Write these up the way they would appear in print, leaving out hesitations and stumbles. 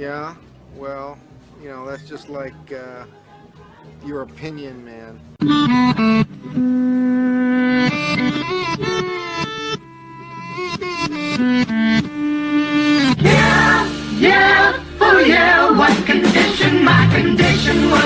Yeah, well, that's just like your opinion, man. Yeah, yeah, oh yeah, what condition my condition was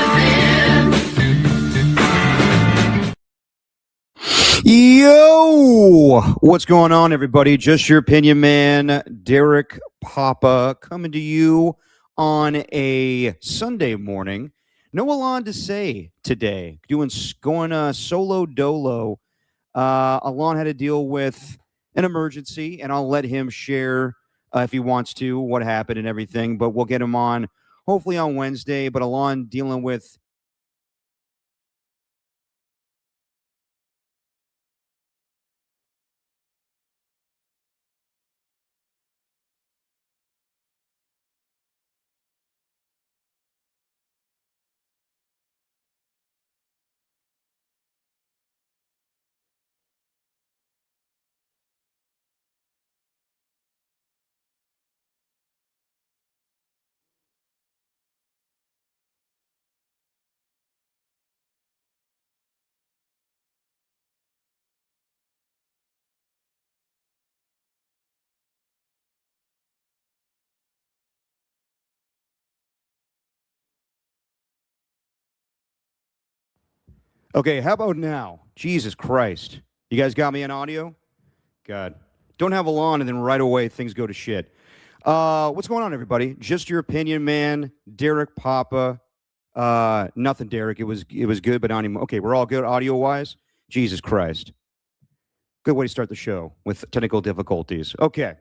in. Yo, what's going on, everybody? Just your opinion, man. Derek Papa coming to you on a Sunday morning. No Alon to say today. Going solo dolo. Alon had to deal with an emergency, and I'll let him share if he wants to what happened and everything. But we'll get him on hopefully on Wednesday. But Alon dealing with. Okay, how about now? Jesus Christ. You guys got me in audio? God. Don't have a lawn and then right away things go to shit. What's going on, everybody? Just your opinion, man. Derek Papa. Nothing, Derek. It was good, but not anymore. Okay, we're all good audio wise. Jesus Christ. Good way to start the show with technical difficulties. Okay.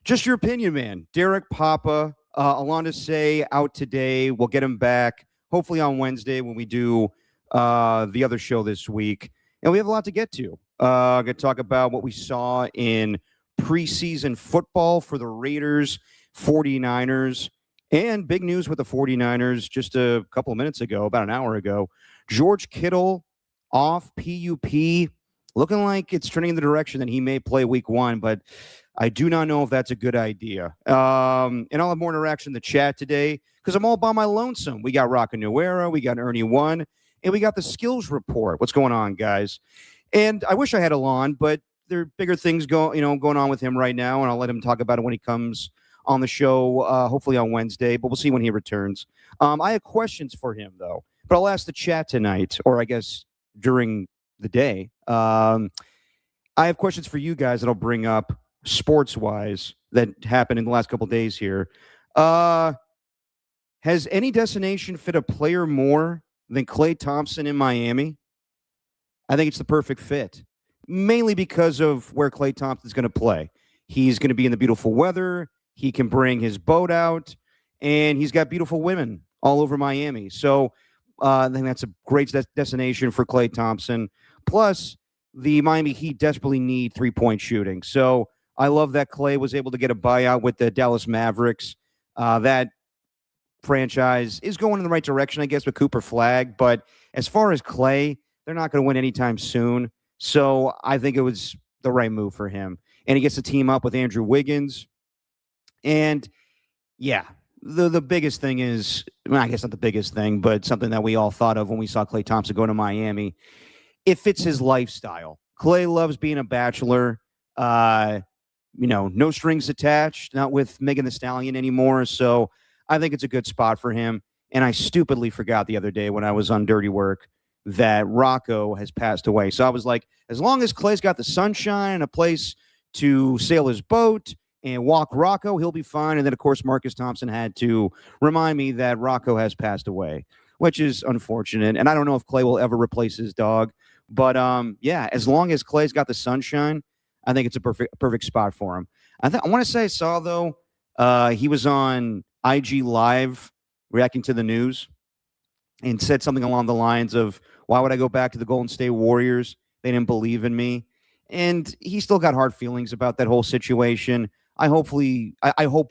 Just your opinion, man. Derek Papa. Alonda Say out today. We'll get him back hopefully on Wednesday when we do the other show this week. And we have a lot to get to. I'm going to talk about what we saw in preseason football for the Raiders, 49ers, and big news with the 49ers just a couple of minutes ago, about an hour ago. George Kittle off PUP, looking like it's turning in the direction that he may play week 1, but I do not know if that's a good idea. And I'll have more interaction in the chat today because I'm all by my lonesome. We got Rocka Nuera, we got Ernie One, and we got the skills report. What's going on, guys? And I wish I had Alon, but there are bigger things going on with him right now, and I'll let him talk about it when he comes on the show, hopefully on Wednesday, but we'll see when he returns. I have questions for him, though, but I'll ask the chat tonight, or I guess during the day. I have questions for you guys that I'll bring up sports-wise that happened in the last couple of days here. Has any destination fit a player more than Klay Thompson in Miami? I think it's the perfect fit, mainly because of where Klay Thompson's going to play. He's going to be in the beautiful weather. He can bring his boat out, and he's got beautiful women all over Miami. So I think that's a great destination for Klay Thompson. Plus, the Miami Heat desperately need three-point shooting. So I love that Klay was able to get a buyout with the Dallas Mavericks. That franchise is going in the right direction, I guess, with Cooper Flag. But as far as Klay, they're not going to win anytime soon. So I think it was the right move for him. And he gets to team up with Andrew Wiggins. And, yeah, the biggest thing is, well, I guess not the biggest thing, but something that we all thought of when we saw Klay Thompson go to Miami. It fits his lifestyle. Klay loves being a bachelor. No strings attached, not with Megan Thee Stallion anymore. So I think it's a good spot for him. And I stupidly forgot the other day when I was on Dirty Work that Rocco has passed away. So I was like, as long as Klay's got the sunshine and a place to sail his boat and walk Rocco, he'll be fine. And then, of course, Marcus Thompson had to remind me that Rocco has passed away, which is unfortunate. And I don't know if Klay will ever replace his dog. But, yeah, as long as Klay's got the sunshine, I think it's a perfect spot for him. I want to say I saw, though, he was on IG Live reacting to the news and said something along the lines of, why would I go back to the Golden State Warriors? They didn't believe in me. And he still got hard feelings about that whole situation. I hope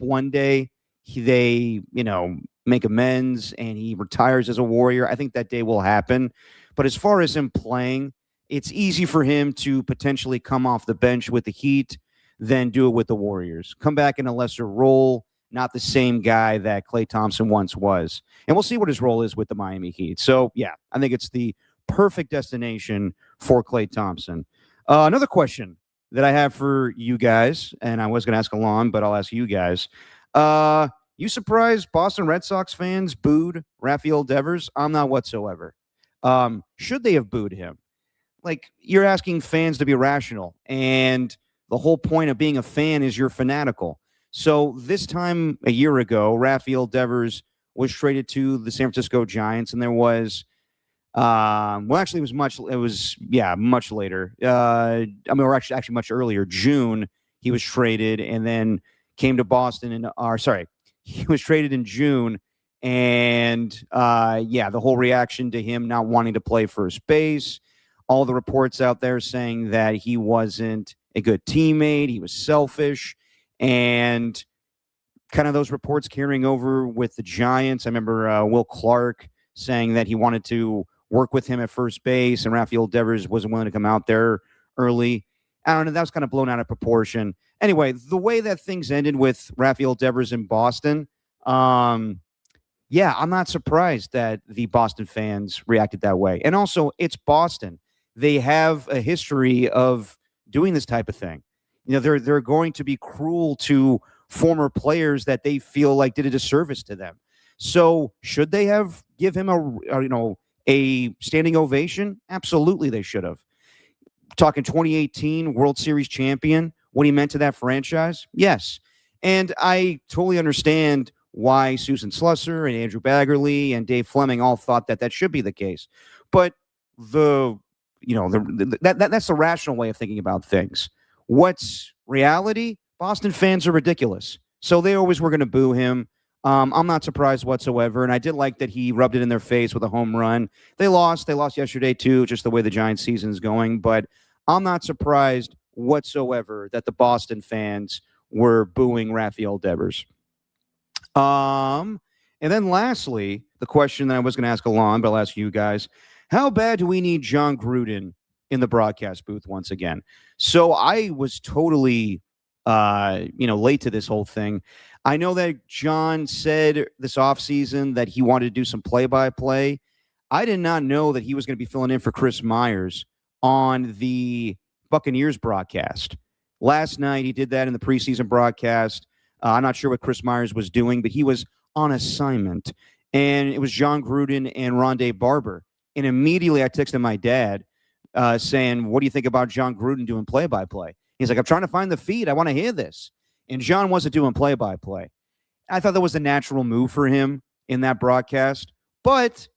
one day they make amends and he retires as a Warrior. I think that day will happen. But as far as him playing, it's easy for him to potentially come off the bench with the Heat, then do it with the Warriors. Come back in a lesser role. not the same guy that Klay Thompson once was. And we'll see what his role is with the Miami Heat. So, yeah, I think it's the perfect destination for Klay Thompson. Another question that I have for you guys, and I was going to ask Alon, but I'll ask you guys. You surprised Boston Red Sox fans booed Rafael Devers? I'm not whatsoever. Should they have booed him? Like, you're asking fans to be rational, and the whole point of being a fan is you're fanatical. So this time a year ago, Rafael Devers was traded to the San Francisco Giants, and there was, actually, much later. Or actually much earlier. June, he was traded, and then came to Boston, he was traded in June, and the whole reaction to him not wanting to play first base, all the reports out there saying that he wasn't a good teammate, he was selfish, and kind of those reports carrying over with the Giants. I remember Will Clark saying that he wanted to work with him at first base, and Rafael Devers wasn't willing to come out there early. I don't know. That was kind of blown out of proportion. Anyway, the way that things ended with Rafael Devers in Boston, I'm not surprised that the Boston fans reacted that way. And also, it's Boston. They have a history of doing this type of thing. They're going to be cruel to former players that they feel like did a disservice to them. So should they have give him a standing ovation? Absolutely, they should have. Talking 2018 World Series champion, what he meant to that franchise? Yes. And I totally understand why Susan Slusser and Andrew Baggerly and Dave Fleming all thought that should be the case. But that's the rational way of thinking about things. What's reality? Boston fans are ridiculous. So they always were going to boo him. I'm not surprised whatsoever. And I did like that he rubbed it in their face with a home run. They lost yesterday too, just the way the Giants season is going. But I'm not surprised whatsoever that the Boston fans were booing Rafael Devers. And then lastly, the question that I was going to ask Alon, but I'll ask you guys, how bad do we need John Gruden in the broadcast booth once again? So I was totally, late to this whole thing. I know that John said this offseason that he wanted to do some play-by-play. I did not know that he was going to be filling in for Chris Myers on the Buccaneers broadcast. Last night, he did that in the preseason broadcast. I'm not sure what Chris Myers was doing, but he was on assignment. And it was John Gruden and Rondé Barber. And immediately I texted my dad saying, what do you think about John Gruden doing play-by-play? He's like, I'm trying to find the feed. I want to hear this. And John wasn't doing play-by-play. I thought that was a natural move for him in that broadcast. But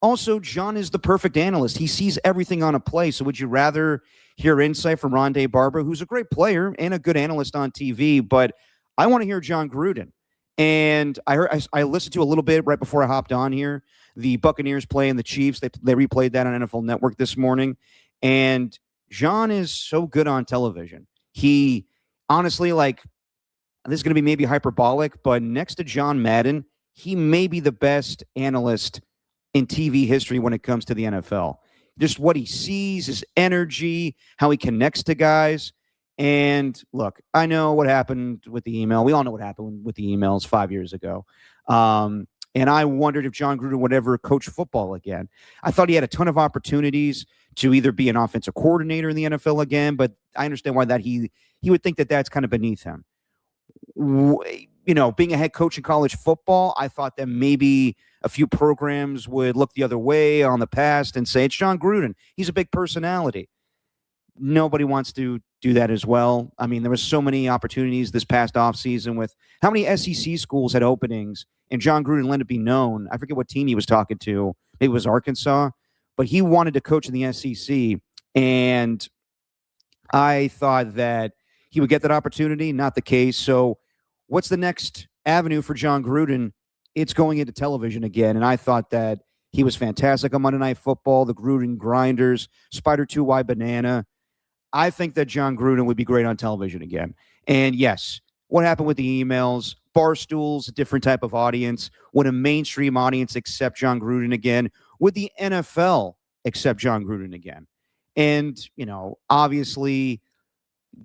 also, John is the perfect analyst. He sees everything on a play. So would you rather hear insight from Rondé Barber, who's a great player and a good analyst on TV, but I want to hear John Gruden. And I listened to a little bit right before I hopped on here. The Buccaneers playing the Chiefs. They replayed that on NFL Network this morning. And John is so good on television. He honestly, this is going to be maybe hyperbolic, but next to John Madden, he may be the best analyst in TV history when it comes to the NFL. Just what he sees, his energy, how he connects to guys. And look, I know what happened with the email. We all know what happened with the emails 5 years ago. And I wondered if John Gruden would ever coach football again. I thought he had a ton of opportunities to either be an offensive coordinator in the NFL again, but I understand why that he would think that that's kind of beneath him. Being a head coach in college football, I thought that maybe a few programs would look the other way on the past and say, it's John Gruden. He's a big personality. Nobody wants to do that as well. I mean, there were so many opportunities this past offseason with how many SEC schools had openings, and John Gruden let it be known. I forget what team he was talking to. Maybe it was Arkansas, but he wanted to coach in the SEC, and I thought that he would get that opportunity. Not the case. So what's the next avenue for John Gruden? It's going into television again, and I thought that he was fantastic on Monday Night Football, the Gruden Grinders, Spider 2Y Banana. I think that John Gruden would be great on television again. And yes, what happened with the emails? Barstool's a different type of audience. Would a mainstream audience accept John Gruden again? Would the NFL accept John Gruden again? And, obviously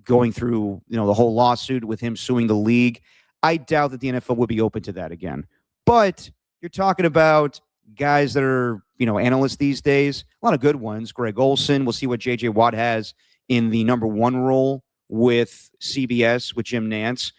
going through, the whole lawsuit with him suing the league, I doubt that the NFL would be open to that again. But you're talking about guys that are, analysts these days, a lot of good ones. Greg Olson, we'll see what J.J. Watt has in the number one role with CBS, with Jim Nantz.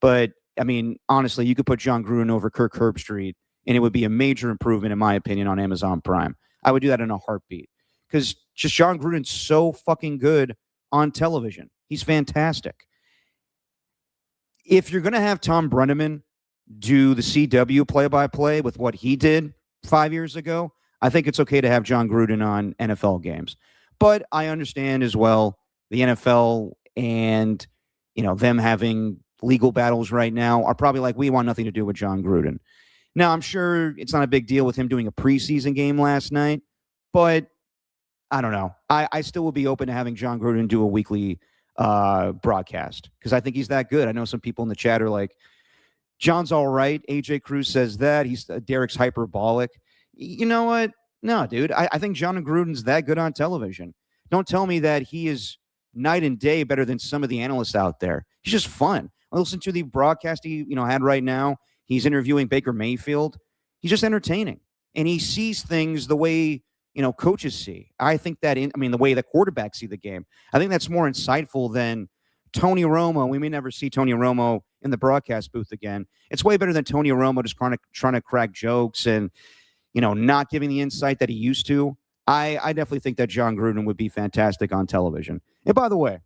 But, I mean, honestly, you could put John Gruden over Kirk Herbstreit, and it would be a major improvement, in my opinion, on Amazon Prime. I would do that in a heartbeat because just John Gruden's so fucking good on television. He's fantastic. If you're going to have Tom Brenneman do the CW play-by-play with what he did 5 years ago, I think it's okay to have John Gruden on NFL games. But I understand as well the NFL and, them having legal battles right now are probably like, we want nothing to do with John Gruden. Now, I'm sure it's not a big deal with him doing a preseason game last night, but I don't know. I still would be open to having John Gruden do a weekly broadcast because I think he's that good. I know some people in the chat are like, John's all right. AJ Cruz says that. Derek's hyperbolic. You know what? No, dude. I think John Gruden's that good on television. Don't tell me that he is night and day better than some of the analysts out there. He's just fun. I listen to the broadcast he had right now. He's interviewing Baker Mayfield. He's just entertaining. And he sees things the way, coaches see. I think that, the way the quarterbacks see the game. I think that's more insightful than Tony Romo. We may never see Tony Romo in the broadcast booth again. It's way better than Tony Romo just trying to crack jokes and, not giving the insight that he used to. I definitely think that John Gruden would be fantastic on television. And by the way,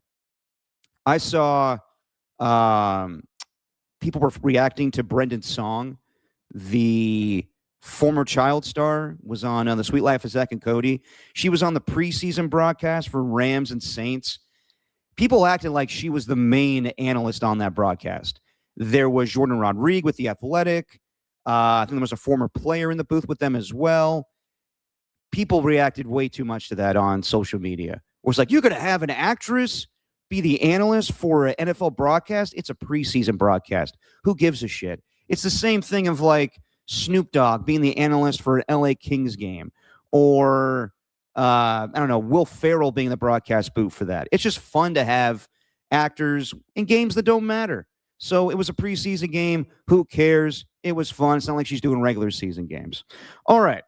I saw people were reacting to Brendan's song. The former child star was on The Sweet Life of Zach and Cody. She was on the preseason broadcast for Rams and Saints. People acted like she was the main analyst on that broadcast. There was Jordan Rodriguez with The Athletic. I think there was a former player in the booth with them as well. People reacted way too much to that on social media. It was like, you're going to have an actress be the analyst for an NFL broadcast? It's a preseason broadcast. Who gives a shit? It's the same thing of like Snoop Dogg being the analyst for an LA Kings game or, Will Ferrell being the broadcast booth for that. It's just fun to have actors in games that don't matter. So it was a preseason game. Who cares? It was fun. It's not like she's doing regular season games. All right.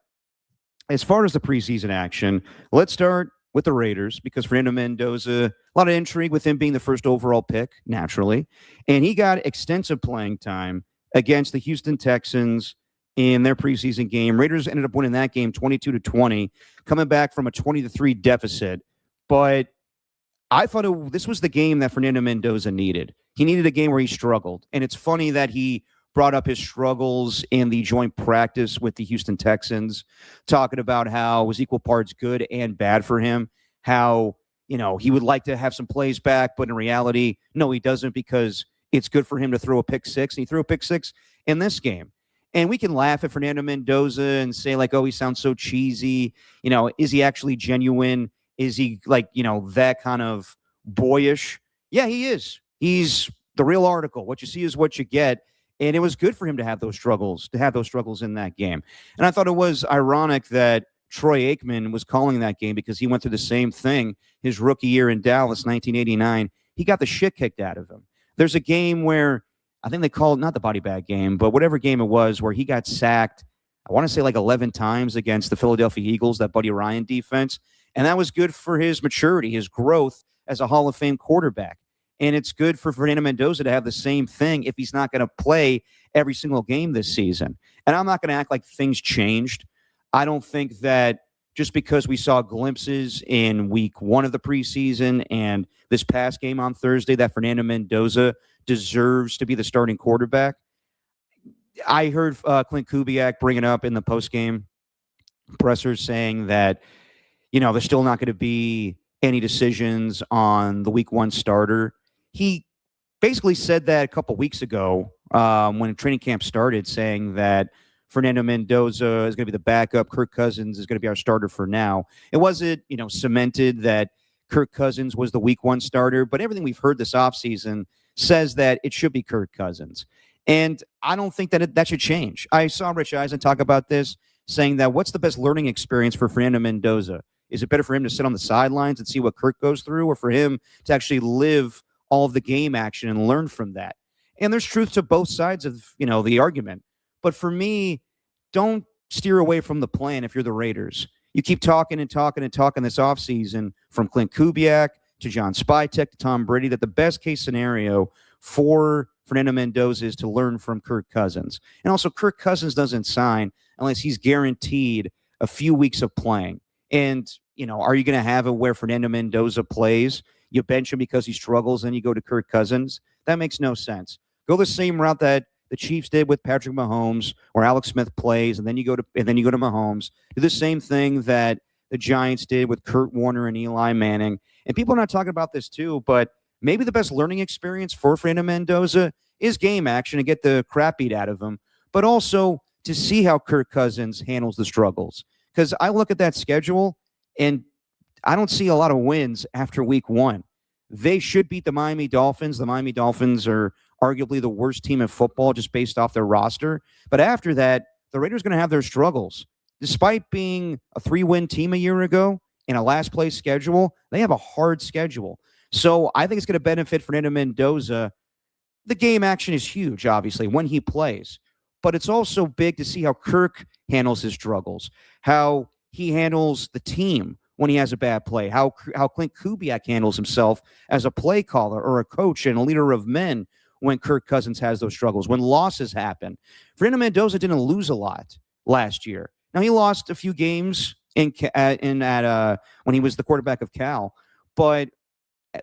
As far as the preseason action, let's start with the Raiders because Fernando Mendoza, a lot of intrigue with him being the first overall pick, naturally. And he got extensive playing time against the Houston Texans in their preseason game. Raiders ended up winning that game 22-20, coming back from a 20-3 deficit. But I thought this was the game that Fernando Mendoza needed. He needed a game where he struggled. And it's funny that he brought up his struggles in the joint practice with the Houston Texans, talking about how it was equal parts good and bad for him, how, he would like to have some plays back, but in reality, no, he doesn't because it's good for him to throw a pick six. And he threw a pick six in this game. And we can laugh at Fernando Mendoza and say like, oh, he sounds so cheesy. Is he actually genuine? Is he like, that kind of boyish? Yeah, he is. He's the real article. What you see is what you get. And it was good for him to have those struggles in that game. And I thought it was ironic that Troy Aikman was calling that game because he went through the same thing his rookie year in Dallas, 1989. He got the shit kicked out of him. There's a game where I think they called, not the body bag game, but whatever game it was, where he got sacked, I want to say like 11 times against the Philadelphia Eagles, that Buddy Ryan defense. And that was good for his maturity, his growth as a Hall of Fame quarterback. And it's good for Fernando Mendoza to have the same thing if he's not going to play every single game this season. And I'm not going to act like things changed. I don't think that just because we saw glimpses in week one of the preseason and this past game on Thursday that Fernando Mendoza deserves to be the starting quarterback. I heard Clint Kubiak bring it up in the postgame pressers saying that, there's still not going to be any decisions on the week one starter. He basically said that a couple weeks ago when training camp started, saying that Fernando Mendoza is going to be the backup. Kirk Cousins is going to be our starter for now. It wasn't, cemented that Kirk Cousins was the week one starter, but everything we've heard this offseason says that it should be Kirk Cousins. And I don't think that that should change. I saw Rich Eisen talk about this, saying that what's the best learning experience for Fernando Mendoza? Is it better for him to sit on the sidelines and see what Kirk goes through, or for him to actually live all of the game action and learn from that? And there's truth to both sides of, the argument. But for me, don't steer away from the plan if you're the Raiders. You keep talking and talking and talking this offseason, from Clint Kubiak to John Spytek to Tom Brady, that the best case scenario for Fernando Mendoza is to learn from Kirk Cousins. And also, Kirk Cousins doesn't sign unless he's guaranteed a few weeks of playing. And, are you going to have it where Fernando Mendoza plays, you bench him because he struggles, and you go to Kirk Cousins? That makes no sense. Go the same route that the Chiefs did with Patrick Mahomes, where Alex Smith plays, and then you go to Mahomes. Do the same thing that the Giants did with Kurt Warner and Eli Manning. And people are not talking about this too, but maybe the best learning experience for Fernando Mendoza is game action and get the crap beat out of him, but also to see how Kirk Cousins handles the struggles. Because I look at that schedule, and I don't see a lot of wins after week 1. They should beat the Miami Dolphins. The Miami Dolphins are arguably the worst team in football just based off their roster. But after that, the Raiders are going to have their struggles. Despite being a 3-win team a year ago in a last-place schedule, they have a hard schedule. So I think it's going to benefit Fernando Mendoza. The game action is huge, obviously, when he plays. But it's also big to see how Kirk handles his struggles, how he handles the team when he has a bad play, how Clint Kubiak handles himself as a play caller or a coach and a leader of men when Kirk Cousins has those struggles, when losses happen. Fernando Mendoza didn't lose a lot last year. Now, he lost a few games when he was the quarterback of Cal, but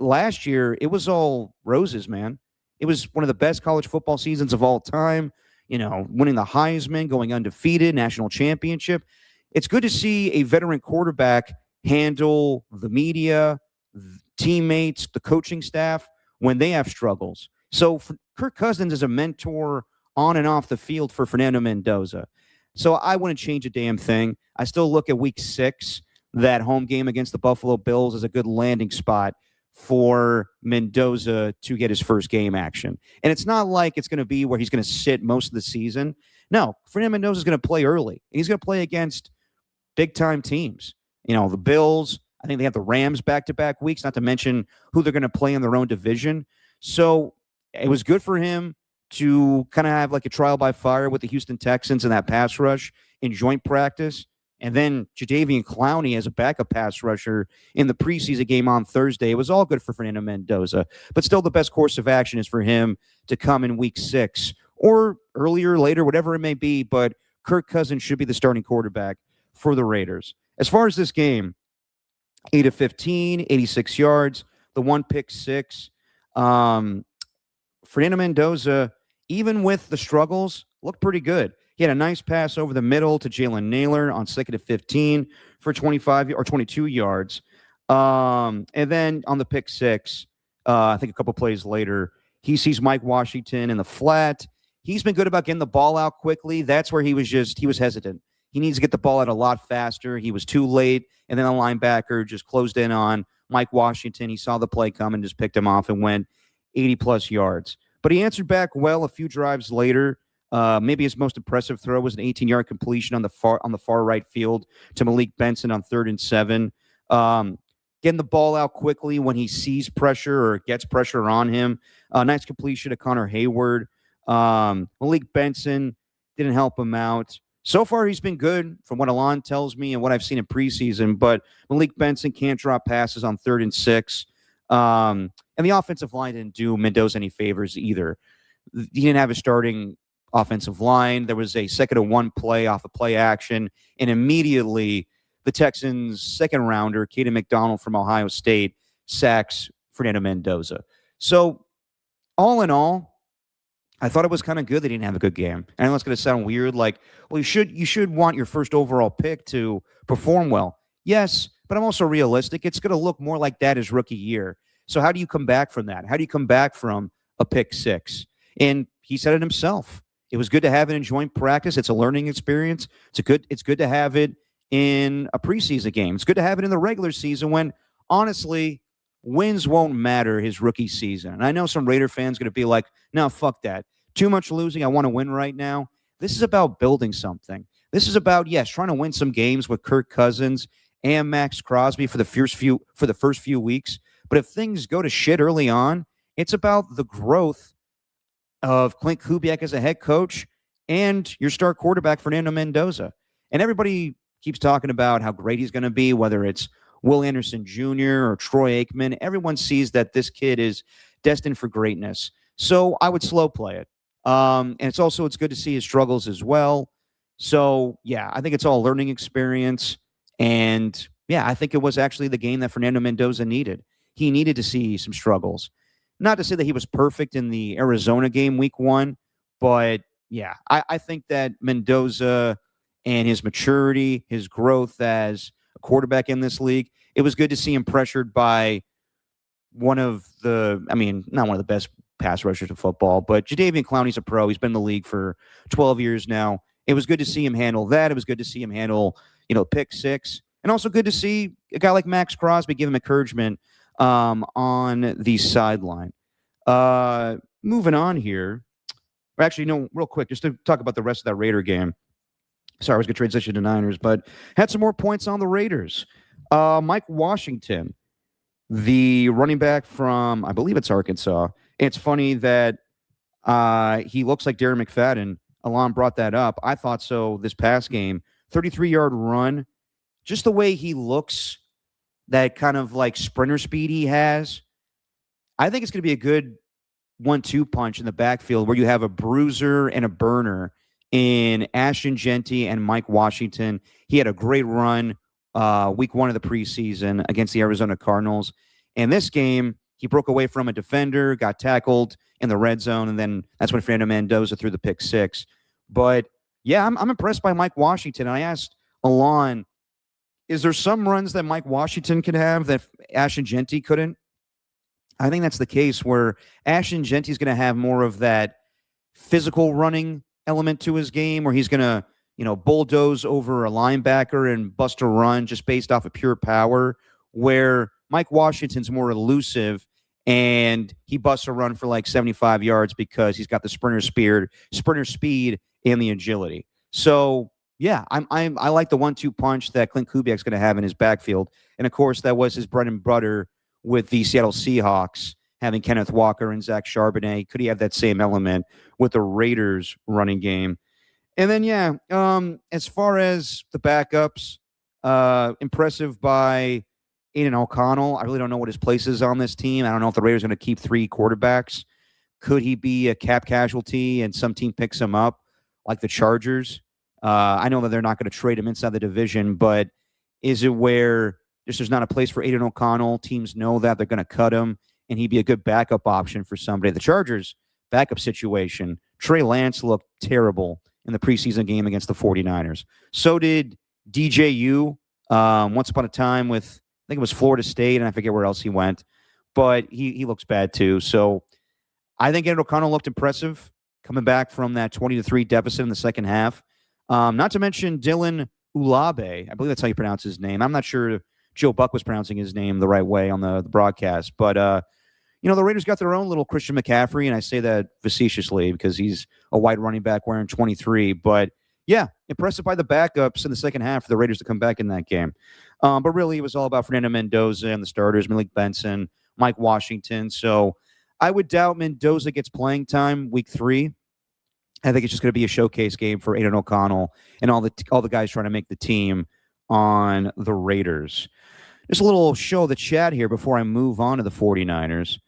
last year it was all roses, man. It was one of the best college football seasons of all time, winning the Heisman, going undefeated, national championship. It's good to see a veteran quarterback handle the media, teammates, the coaching staff when they have struggles. So Kirk Cousins is a mentor on and off the field for Fernando Mendoza. So I wouldn't change a damn thing. I still look at week 6, that home game against the Buffalo Bills, as a good landing spot for Mendoza to get his first game action. And it's not like it's going to be where he's going to sit most of the season. No, Fernando Mendoza is going to play early. He's going to play against big-time teams. The Bills, I think they have the Rams back-to-back weeks, not to mention who they're going to play in their own division. So it was good for him to kind of have like a trial by fire with the Houston Texans in that pass rush in joint practice. And then Jadeveon Clowney as a backup pass rusher in the preseason game on Thursday. It was all good for Fernando Mendoza. But still, the best course of action is for him to come in week 6 or earlier, later, whatever it may be. But Kirk Cousins should be the starting quarterback for the Raiders. As far as this game, 8 of 15, 86 yards, the 1 pick 6. Fernando Mendoza, even with the struggles, looked pretty good. He had a nice pass over the middle to Jalen Naylor on 2nd of 15 for 25 or 22 yards. And then on the pick 6, I think a couple plays later, he sees Mike Washington in the flat. He's been good about getting the ball out quickly. That's where he was hesitant. He needs to get the ball out a lot faster. He was too late, and then a linebacker just closed in on Mike Washington. He saw the play come and just picked him off and went 80-plus yards. But he answered back well a few drives later. Maybe his most impressive throw was an 18-yard completion on the far right field to Malik Benson on 3rd and 7. Getting the ball out quickly when he sees pressure or gets pressure on him. Nice completion to Connor Hayward. Malik Benson didn't help him out. So far, he's been good from what Alon tells me and what I've seen in preseason, but Malik Benson can't drop passes on 3rd and 6. And the offensive line didn't do Mendoza any favors either. He didn't have a starting offensive line. There was a 2nd and 1 play off a play action, and immediately the Texans' second rounder, Caden McDonald from Ohio State, sacks Fernando Mendoza. So all in all, I thought it was kind of good they didn't have a good game. I know it's going to sound weird, like, well, you should want your first overall pick to perform well. Yes, but I'm also realistic. It's going to look more like that his rookie year. So how do you come back from that? How do you come back from a pick 6? And he said it himself. It was good to have it in joint practice. It's a learning experience. It's good to have it in a preseason game. It's good to have it in the regular season when, honestly, wins won't matter his rookie season. And I know some Raider fans are going to be like, no, fuck that. Too much losing. I want to win right now. This is about building something. This is about, yes, trying to win some games with Kirk Cousins and Max Crosby for the first few weeks. But if things go to shit early on, it's about the growth of Clint Kubiak as a head coach and your star quarterback, Fernando Mendoza. And everybody keeps talking about how great he's going to be, whether it's Will Anderson Jr. or Troy Aikman. Everyone sees that this kid is destined for greatness. So I would slow play it. And it's good to see his struggles as well. So, yeah, I think it's all a learning experience. And, yeah, I think it was actually the game that Fernando Mendoza needed. He needed to see some struggles. Not to say that he was perfect in the Arizona game week 1, but, yeah, I think that Mendoza and his maturity, his growth as a quarterback in this league, it was good to see him pressured by not one of the best pass rushers of football, but Jadeveon Clowney's a pro. He's been in the league for 12 years now. It was good to see him handle that. It was good to see him handle, pick six. And also good to see a guy like Max Crosby give him encouragement on the sideline. Moving on here. Or actually, no, real quick, just to talk about the rest of that Raider game. Sorry, I was going to transition to Niners, but had some more points on the Raiders. Mike Washington, the running back from, I believe it's Arkansas. It's funny that he looks like Darren McFadden. Alon brought that up. I thought so this past game. 33-yard run. Just the way he looks, that kind of like sprinter speed he has. I think it's going to be a good 1-2 punch in the backfield where you have a bruiser and a burner in Ashton Genty and Mike Washington. He had a great run week 1 of the preseason against the Arizona Cardinals. And this game, he broke away from a defender, got tackled in the red zone, and then that's when Fernando Mendoza threw the pick 6. But, yeah, I'm impressed by Mike Washington. I asked Alon, is there some runs that Mike Washington could have that Ashton Genty couldn't? I think that's the case where Ashton Genty is going to have more of that physical running element to his game where he's going to, bulldoze over a linebacker and bust a run just based off of pure power, where Mike Washington's more elusive and he busts a run for like 75 yards because he's got the sprinter speed and the agility. So, yeah, I like the 1-2 punch that Clint Kubiak's going to have in his backfield. And, of course, that was his bread and butter with the Seattle Seahawks, having Kenneth Walker and Zach Charbonnet. Could he have that same element with the Raiders running game? And then, as far as the backups, impressive by Aiden O'Connell. I really don't know what his place is on this team. I don't know if the Raiders are going to keep 3 quarterbacks. Could he be a cap casualty and some team picks him up, like the Chargers? I know that they're not going to trade him inside the division, but is it where there's not a place for Aiden O'Connell? Teams know that they're going to cut him, and he'd be a good backup option for somebody. The Chargers' backup situation, Trey Lance looked terrible in the preseason game against the 49ers. So did DJU once upon a time with, I think it was Florida State, and I forget where else he went. But he looks bad too. So I think Aiden O'Connell looked impressive coming back from that 20-3 deficit in the second half. Not to mention Dylan Ulabe. I believe that's how you pronounce his name. I'm not sure Joe Buck was pronouncing his name the right way on the broadcast. But, the Raiders got their own little Christian McCaffrey, and I say that facetiously because he's a wide running back wearing 23. But, yeah, impressive by the backups in the second half for the Raiders to come back in that game. But really, it was all about Fernando Mendoza and the starters, Malik Benson, Mike Washington. So I would doubt Mendoza gets playing time week 3. I think it's just going to be a showcase game for Aiden O'Connell and all the guys trying to make the team on the Raiders. Just a little show of the chat here before I move on to the 49ers.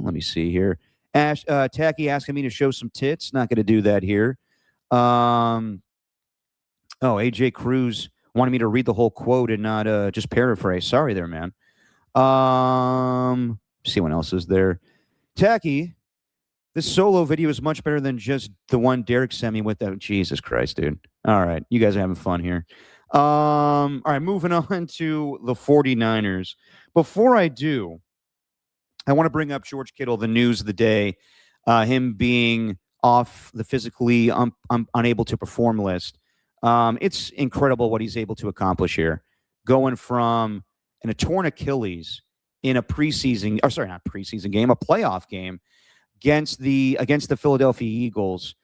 Let me see here. Tacky asking me to show some tits. Not going to do that here. AJ Cruz wanted me to read the whole quote and not just paraphrase. Sorry there, man. See what else is there. Tacky, this solo video is much better than just the one Derek sent me with that. Jesus Christ, dude. All right. You guys are having fun here. All right. Moving on to the 49ers. Before I do, I want to bring up George Kittle, the news of the day, him being off the physically unable to perform list. It's incredible what he's able to accomplish here. Going from a torn Achilles in a playoff game against the Philadelphia Eagles.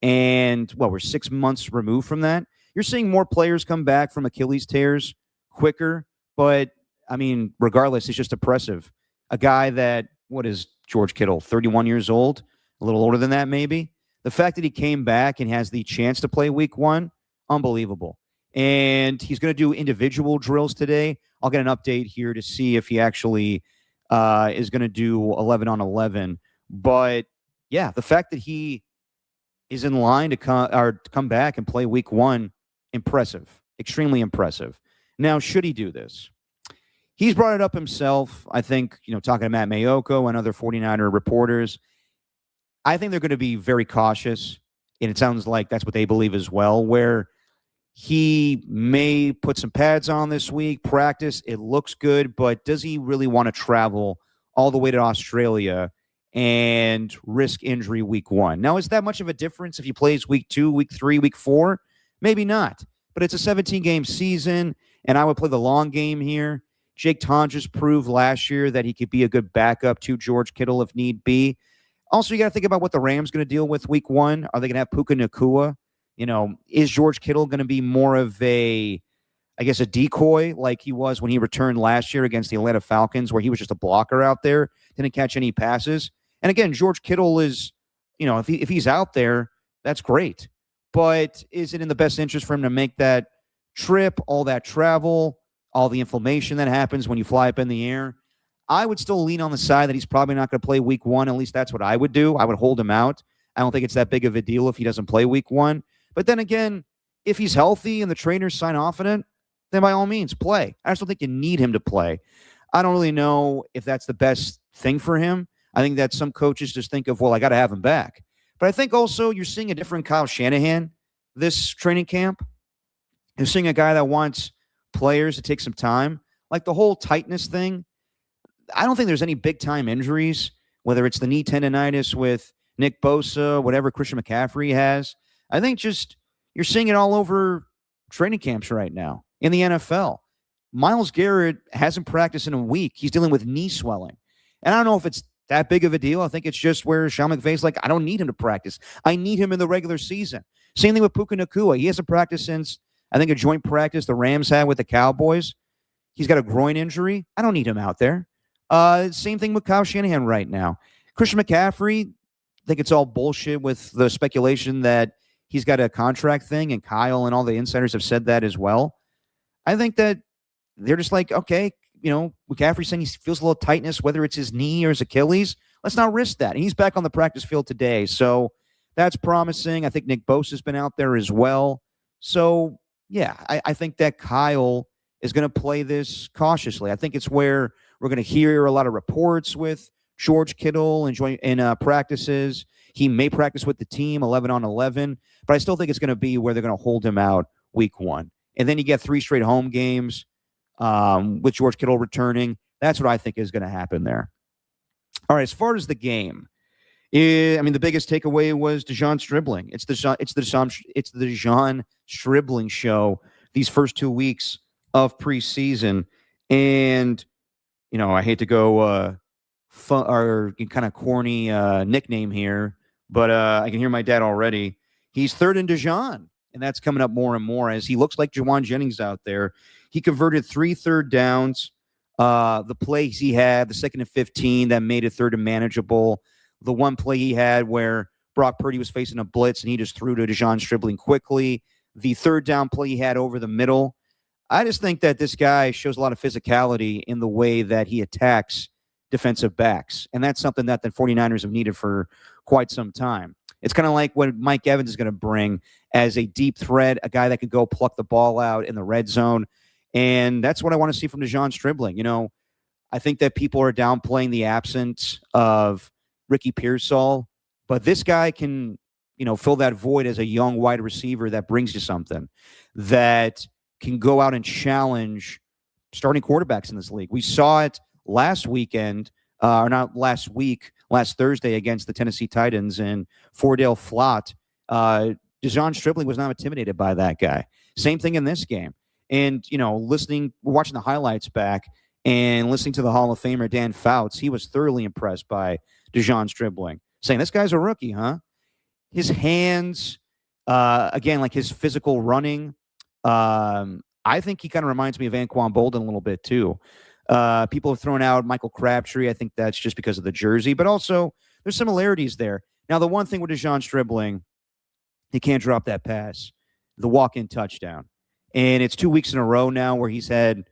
And we're 6 months removed from that. You're seeing more players come back from Achilles tears quicker, but I mean, regardless, it's just impressive. A guy that is George Kittle, 31 years old, a little older than that maybe. The fact that he came back and has the chance to play week 1, unbelievable. And he's going to do individual drills today. I'll get an update here to see if he actually is going to do 11 on 11. But yeah, the fact that he is in line to come back and play week 1, impressive, extremely impressive. Now, should he do this? He's brought it up himself. I think, talking to Matt Mayoko and other 49er reporters, I think they're going to be very cautious. And it sounds like that's what they believe as well, where he may put some pads on this week, practice. It looks good, but does he really want to travel all the way to Australia and risk injury week 1? Now, is that much of a difference if he plays week 2, week 3, week 4? Maybe not. But it's a 17-game season, and I would play the long game here. Jake Tonjes proved last year that he could be a good backup to George Kittle if need be. Also, you got to think about what the Rams going to deal with week 1. Are they going to have Puka Nacua? Is George Kittle going to be more of a decoy like he was when he returned last year against the Atlanta Falcons, where he was just a blocker out there, didn't catch any passes? And again, George Kittle is, if he's out there, that's great. But is it in the best interest for him to make that trip, all that travel, all the inflammation that happens when you fly up in the air? I would still lean on the side that he's probably not going to play week 1. At least that's what I would do. I would hold him out. I don't think it's that big of a deal if he doesn't play week 1. But then again, if he's healthy and the trainers sign off on it, then by all means, play. I just don't think you need him to play. I don't really know if that's the best thing for him. I think that some coaches just think of, well, I got to have him back. But I think also you're seeing a different Kyle Shanahan this training camp. You're seeing a guy that wants players to take some time. Like the whole tightness thing, I don't think there's any big-time injuries, whether it's the knee tendonitis with Nick Bosa, whatever Christian McCaffrey has. I think just you're seeing it all over training camps right now in the NFL. Myles Garrett hasn't practiced in a week. He's dealing with knee swelling. And I don't know if it's that big of a deal. I think it's just where Sean McVay's like, I don't need him to practice. I need him in the regular season. Same thing with Puka Nacua. He hasn't practiced since, I think, a joint practice the Rams had with the Cowboys. He's got a groin injury. I don't need him out there. Same thing with Kyle Shanahan right now. Christian McCaffrey, I think it's all bullshit with the speculation that he's got a contract thing, and Kyle and all the insiders have said that as well. I think that they're just like, okay, McCaffrey's saying he feels a little tightness, whether it's his knee or his Achilles. Let's not risk that. And he's back on the practice field today. So that's promising. I think Nick Bosa's been out there as well. So, yeah, I think that Kyle is going to play this cautiously. I think it's where we're going to hear a lot of reports with George Kittle in practices. He may practice with the team 11 on 11, but I still think it's going to be where they're going to hold him out week 1. And then you get 3 straight home games with George Kittle returning. That's what I think is going to happen there. All right, as far as the game, the biggest takeaway was Dejon Stribling. It's the Dejon Stribling show these first 2 weeks of preseason. And, I hate to go kind of corny nickname here, but I can hear my dad already. He's third in Dejon, and that's coming up more and more as he looks like Jawan Jennings out there. He converted 3 third downs. The plays he had, the 2nd and 15, that made it third and manageable. The one play he had where Brock Purdy was facing a blitz and he just threw to Dejon Stribling quickly. The 3rd down play he had over the middle. I just think that this guy shows a lot of physicality in the way that he attacks defensive backs. And that's something that the 49ers have needed for quite some time. It's kind of like what Mike Evans is going to bring as a deep threat, a guy that could go pluck the ball out in the red zone. And that's what I want to see from Dejon Stribling. I think that people are downplaying the absence of Ricky Pearsall, but this guy can, fill that void as a young wide receiver that brings you something, that can go out and challenge starting quarterbacks in this league. We saw it last weekend, or not last week, last Thursday against the Tennessee Titans and Fordale Flott. Dejon Stribling was not intimidated by that guy. Same thing in this game. And, watching the highlights back and listening to the Hall of Famer Dan Fouts, he was thoroughly impressed by Dejon Stribling, saying, this guy's a rookie, huh? His hands, again, like his physical running, I think he kind of reminds me of Anquan Bolden a little bit too. People have thrown out Michael Crabtree. I think that's just because of the jersey, but also there's similarities there. Now, the one thing with DeJon Stribling, he can't drop that pass, the walk-in touchdown. And it's 2 weeks in a row now where he's had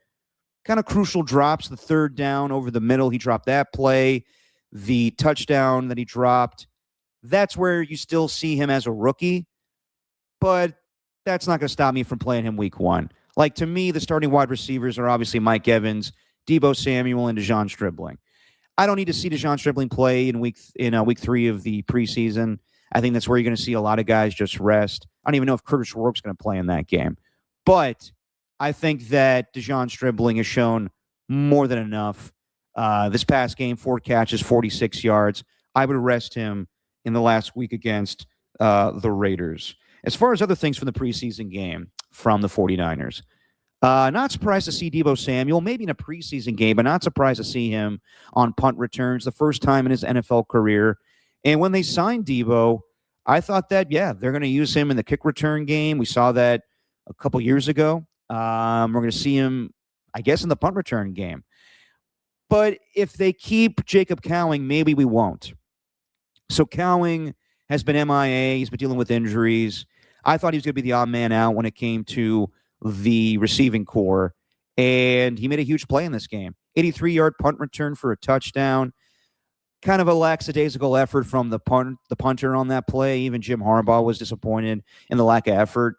kind of crucial drops. The third down over the middle, he dropped that play. The touchdown that he dropped, that's where you still see him as a rookie, but that's not going to stop me from playing him week one. Like, to me, the starting wide receivers are obviously Mike Evans, Deebo Samuel, and DeJon Stribling. I don't need to see DeJon Stribling play in week 3 of the preseason. I think that's where you're going to see a lot of guys just rest. I don't even know if Curtis Rourke's going to play in that game. But I think that DeJon Stribling has shown more than enough. This past game, 4 catches, 46 yards. I would rest him in the last week against the Raiders. As far as other things from the preseason game from the 49ers, not surprised to see Deebo Samuel, maybe in a preseason game, but not surprised to see him on punt returns, the first time in his NFL career. And when they signed Deebo, I thought that, yeah, they're going to use him in the kick return game. We saw that a couple years ago. We're going to see him, I guess, in the punt return game. But if they keep Jacob Cowing, maybe we won't. So Cowing has been MIA. He's been dealing with injuries. I thought he was going to be the odd man out when it came to the receiving core, and he made a huge play in this game. 83-yard punt return for a touchdown. Kind of a lackadaisical effort from the punter on that play. Even Jim Harbaugh was disappointed in the lack of effort.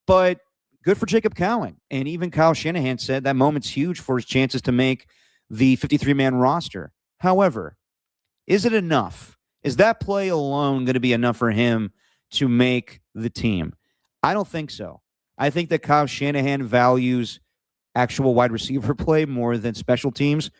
But good for Jacob Cowing. And even Kyle Shanahan said that moment's huge for his chances to make the 53-man roster. However, is it enough? Is that play alone going to be enough for him to make the team? I don't think so. I think that Kyle Shanahan values actual wide receiver play more than special teams.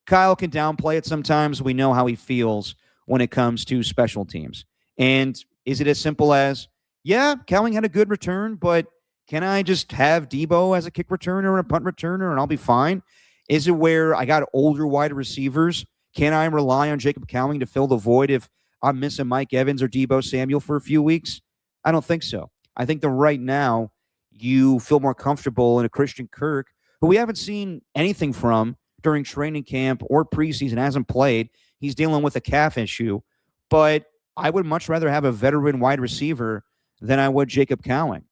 Kyle can downplay it sometimes. We know how he feels when it comes to special teams. And is it as simple as, yeah, Cowing had a good return, but can I just have Deebo as a kick returner and a punt returner and I'll be fine? Is it where I got older wide receivers? Can I rely on Jacob Cowing to fill the void if I'm missing Mike Evans or Deebo Samuel for a few weeks? I don't think so. I think that right now you feel more comfortable in a Christian Kirk, who we haven't seen anything from during training camp or preseason, hasn't played. He's dealing with a calf issue. But I would much rather have a veteran wide receiver than I would Jacob Cowing.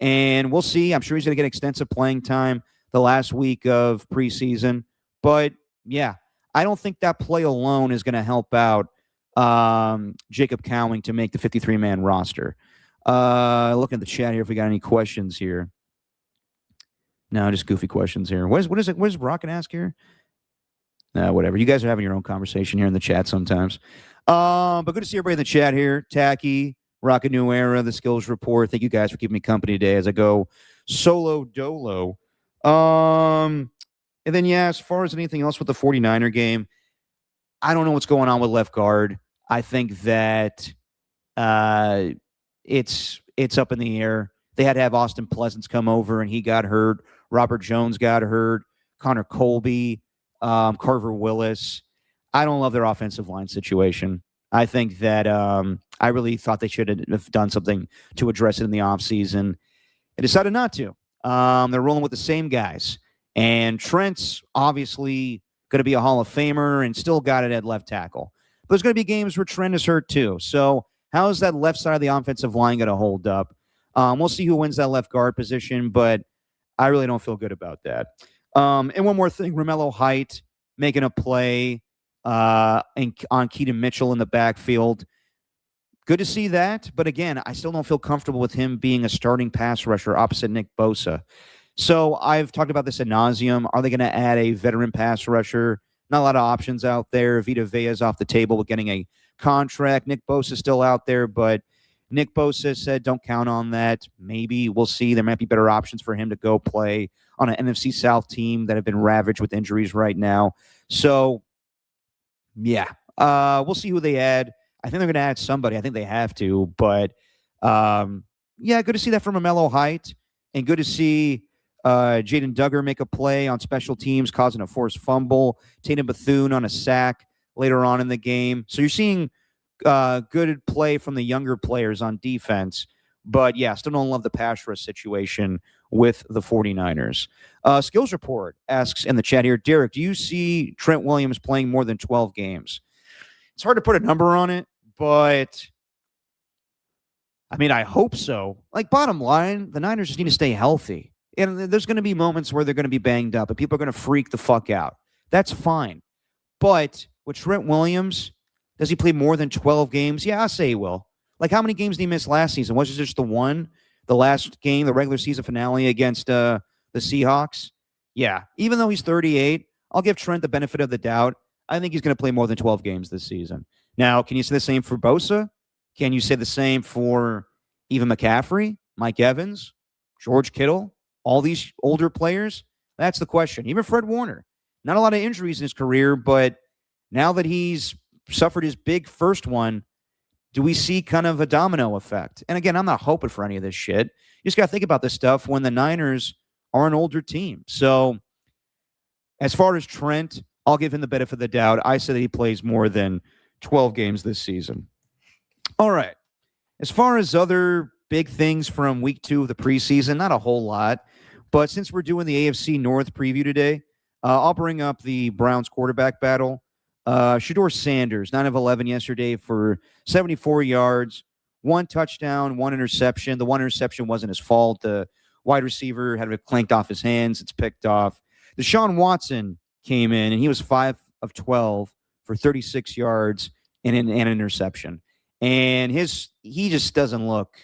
And we'll see. I'm sure he's going to get extensive playing time the last week of preseason. But, yeah, I don't think that play alone is going to help out Jacob Cowing to make the 53-man roster. Look at the chat here if we got any questions here. No, just goofy questions here. What is it? What does Brock ask here? Whatever. You guys are having your own conversation here in the chat sometimes. But good to see everybody in the chat here. Tacky, Rocket New Era, the Skills Report. Thank you guys for keeping me company today as I go solo dolo. And then, yeah, as far as anything else with the 49er game, I don't know what's going on with left guard. I think that it's up in the air. They had to have Austin Pleasance come over, and he got hurt. Robert Jones got hurt. Connor Colby, Carver Willis. I don't love their offensive line situation. I think that I really thought they should have done something to address it in the offseason. They decided not to. They're rolling with the same guys. And Trent's obviously going to be a Hall of Famer and still got it at left tackle. But there's going to be games where Trent is hurt too. So how is that left side of the offensive line going to hold up? We'll see who wins that left guard position, but I really don't feel good about that. And one more thing, Romello Height making a play on Keaton Mitchell in the backfield. Good to see that. But again, I still don't feel comfortable with him being a starting pass rusher opposite Nick Bosa. So I've talked about this ad nauseum. Are they going to add a veteran pass rusher? Not a lot of options out there. Vita Vea's off the table with getting a contract. Nick Bosa's still out there, but Nick Bosa said don't count on that. Maybe we'll see. There might be better options for him to go play on an NFC South team that have been ravaged with injuries right now. So, yeah, we'll see who they add. I think they're going to add somebody. I think they have to. But, yeah, good to see that from Romello Height. And good to see Jaden Duggar make a play on special teams, causing a forced fumble. Tatum Bethune on a sack later on in the game. So you're seeing good play from the younger players on defense. But yeah, still don't love the pass rush situation with the 49ers. Skills Report asks in the chat here, Derek, do you see Trent Williams playing more than 12 games? It's hard to put a number on it, but I mean, I hope so. Like, bottom line, the Niners just need to stay healthy. And there's going to be moments where they're going to be banged up and people are going to freak the fuck out. That's fine. But with Trent Williams, does he play more than 12 games? Yeah, I'll say he will. Like, how many games did he miss last season? Was it just the one? The last game, the regular season finale against the Seahawks? Yeah. Even though he's 38, I'll give Trent the benefit of the doubt. I think he's going to play more than 12 games this season. Now, can you say the same for Bosa? Can you say the same for even McCaffrey, Mike Evans, George Kittle, all these older players? That's the question. Even Fred Warner. Not a lot of injuries in his career, but now that he's suffered his big first one, do we see kind of a domino effect? And again, I'm not hoping for any of this shit. You just got to think about this stuff when the Niners are an older team. So as far as Trent, I'll give him the benefit of the doubt. I say that he plays more than 12 games this season. All right. As far as other big things from week 2 of the preseason, not a whole lot. But since we're doing the AFC North preview today, I'll bring up the Browns quarterback battle. Shedeur Sanders, 9 of 11 yesterday for 74 yards, 1 touchdown, 1 interception. The 1 interception wasn't his fault. The wide receiver had it clanked off his hands. It's picked off. Deshaun Watson came in, and he was 5 of 12 for 36 yards and an interception. And he just doesn't look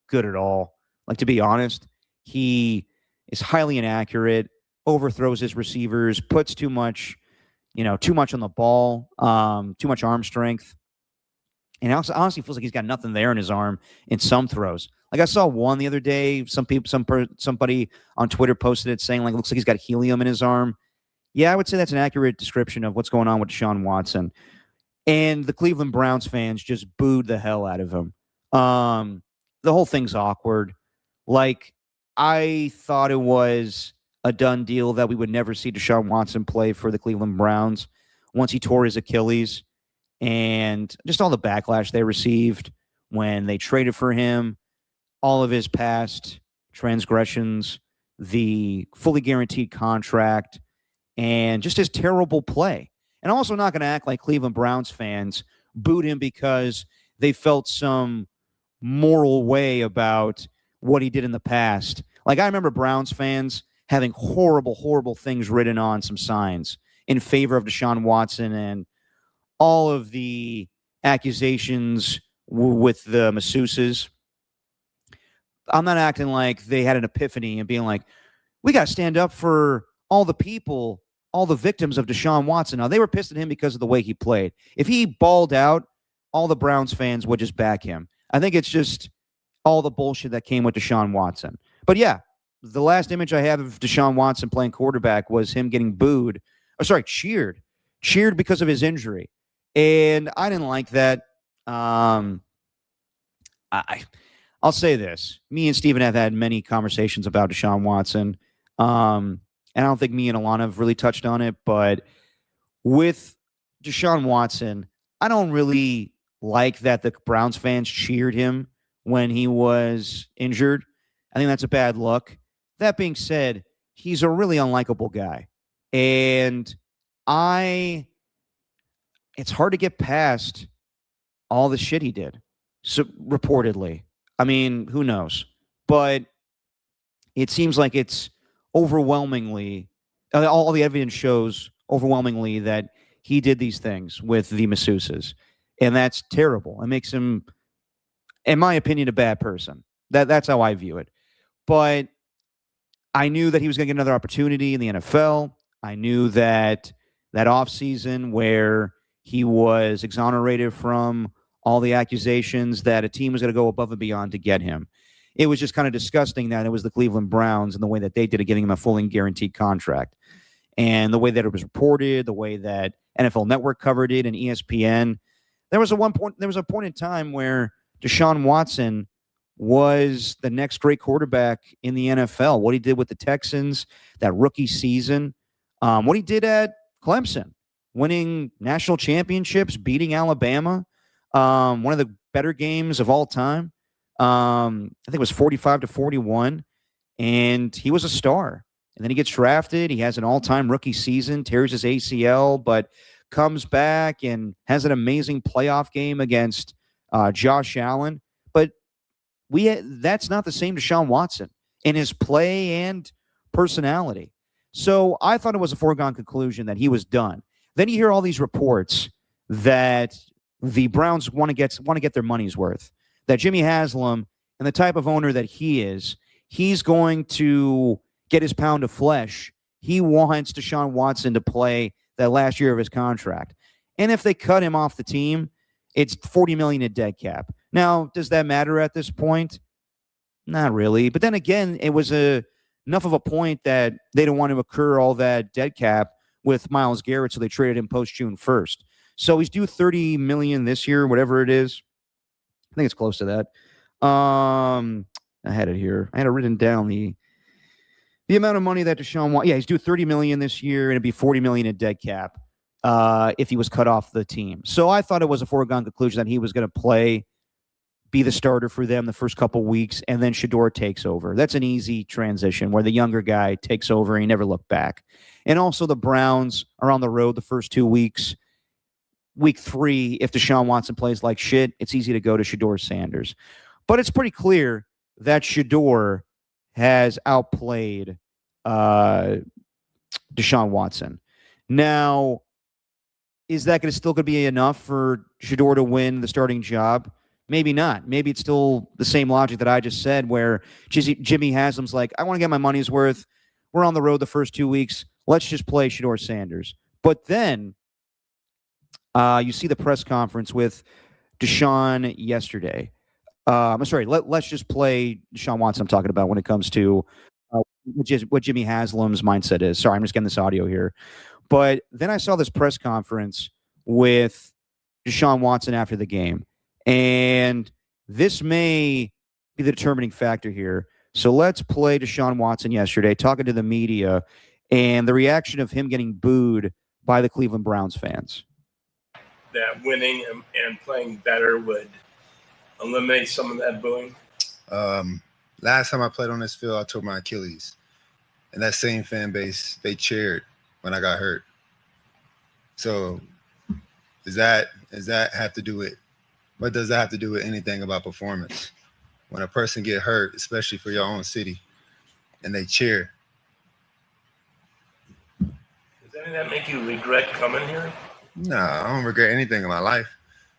good at all. Like, to be honest, he is highly inaccurate, overthrows his receivers, puts too much on the ball, too much arm strength. And honestly feels like he's got nothing there in his arm in some throws. Like, I saw one the other day. Somebody on Twitter posted it saying, like, it looks like he's got helium in his arm. Yeah, I would say that's an accurate description of what's going on with Deshaun Watson. And the Cleveland Browns fans just booed the hell out of him. The whole thing's awkward. Like, I thought it was a done deal that we would never see Deshaun Watson play for the Cleveland Browns once he tore his Achilles, and just all the backlash they received when they traded for him, all of his past transgressions, the fully guaranteed contract, and just his terrible play. And I'm also not going to act like Cleveland Browns fans booed him because they felt some moral way about what he did in the past. Like, I remember Browns fans having horrible, horrible things written on some signs in favor of Deshaun Watson and all of the accusations with the masseuses. I'm not acting like they had an epiphany and being like, we got to stand up for all the people, all the victims of Deshaun Watson. Now, they were pissed at him because of the way he played. If he balled out, all the Browns fans would just back him. I think it's just all the bullshit that came with Deshaun Watson. But yeah, the last image I have of Deshaun Watson playing quarterback was him getting booed. Cheered. Cheered because of his injury. And I didn't like that. I'll say this. Me and Steven have had many conversations about Deshaun Watson. And I don't think me and Alana have really touched on it. But with Deshaun Watson, I don't really like that the Browns fans cheered him when he was injured. I think that's a bad look. That being said, he's a really unlikable guy. And it's hard to get past all the shit he did, so, reportedly. I mean, who knows? But it seems like it's overwhelmingly, all the evidence shows overwhelmingly that he did these things with the masseuses. And that's terrible. It makes him, in my opinion, a bad person. That's how I view it. But I knew that he was going to get another opportunity in the NFL. I knew that offseason where he was exonerated from all the accusations, that a team was going to go above and beyond to get him. It was just kind of disgusting that it was the Cleveland Browns and the way that they did it, giving him a fully guaranteed contract. And the way that it was reported, the way that NFL Network covered it and ESPN. There was a point in time where Deshaun Watson was the next great quarterback in the NFL. What he did with the Texans, that rookie season, what he did at Clemson, winning national championships, beating Alabama, one of the better games of all time. I think it was 45-41, and he was a star. And then he gets drafted. He has an all-time rookie season, tears his ACL, but comes back and has an amazing playoff game against Josh Allen. But that's not the same Deshaun Watson in his play and personality. So I thought it was a foregone conclusion that he was done. Then you hear all these reports that the Browns want to get their money's worth. That Jimmy Haslam and the type of owner that he is, he's going to get his pound of flesh. He wants Deshaun Watson to play that last year of his contract. And if they cut him off the team, it's $40 million in dead cap. Now, does that matter at this point? Not really. But then again, it was enough of a point that they didn't want to incur all that dead cap with Myles Garrett, so they traded him post June 1st. So he's due $30 million this year, whatever it is. I think it's close to that. I had it here. I had it written down the amount of money that Deshaun wants. Yeah, he's due $30 million this year, and it'd be $40 million in dead cap if he was cut off the team. So I thought it was a foregone conclusion that he was going to be the starter for them the first couple weeks, and then Shedeur takes over. That's an easy transition where the younger guy takes over and he never looked back. And also the Browns are on the road the first 2 weeks. Week 3, if Deshaun Watson plays like shit, it's easy to go to Shedeur Sanders. But it's pretty clear that Shedeur has outplayed Deshaun Watson. Now, is that still going to be enough for Shedeur to win the starting job? Maybe not. Maybe it's still the same logic that I just said, where Jimmy Haslam's like, I want to get my money's worth. We're on the road the first 2 weeks. Let's just play Shedeur Sanders. But then you see the press conference with Deshaun yesterday. I'm sorry. Let's just play Deshaun Watson. I'm talking about when it comes to what Jimmy Haslam's mindset is. Sorry, I'm just getting this audio here. But then I saw this press conference with Deshaun Watson after the game. And this may be the determining factor here. So let's play Deshaun Watson yesterday talking to the media and the reaction of him getting booed by the Cleveland Browns fans. That winning and playing better would eliminate some of that booing? Last time I played on this field, I tore my Achilles. And that same fan base, they cheered when I got hurt. So does that have to do with what does that have to do with anything about performance? When a person get hurt, especially for your own city, and they cheer. Does any of that make you regret coming here? No, I don't regret anything in my life.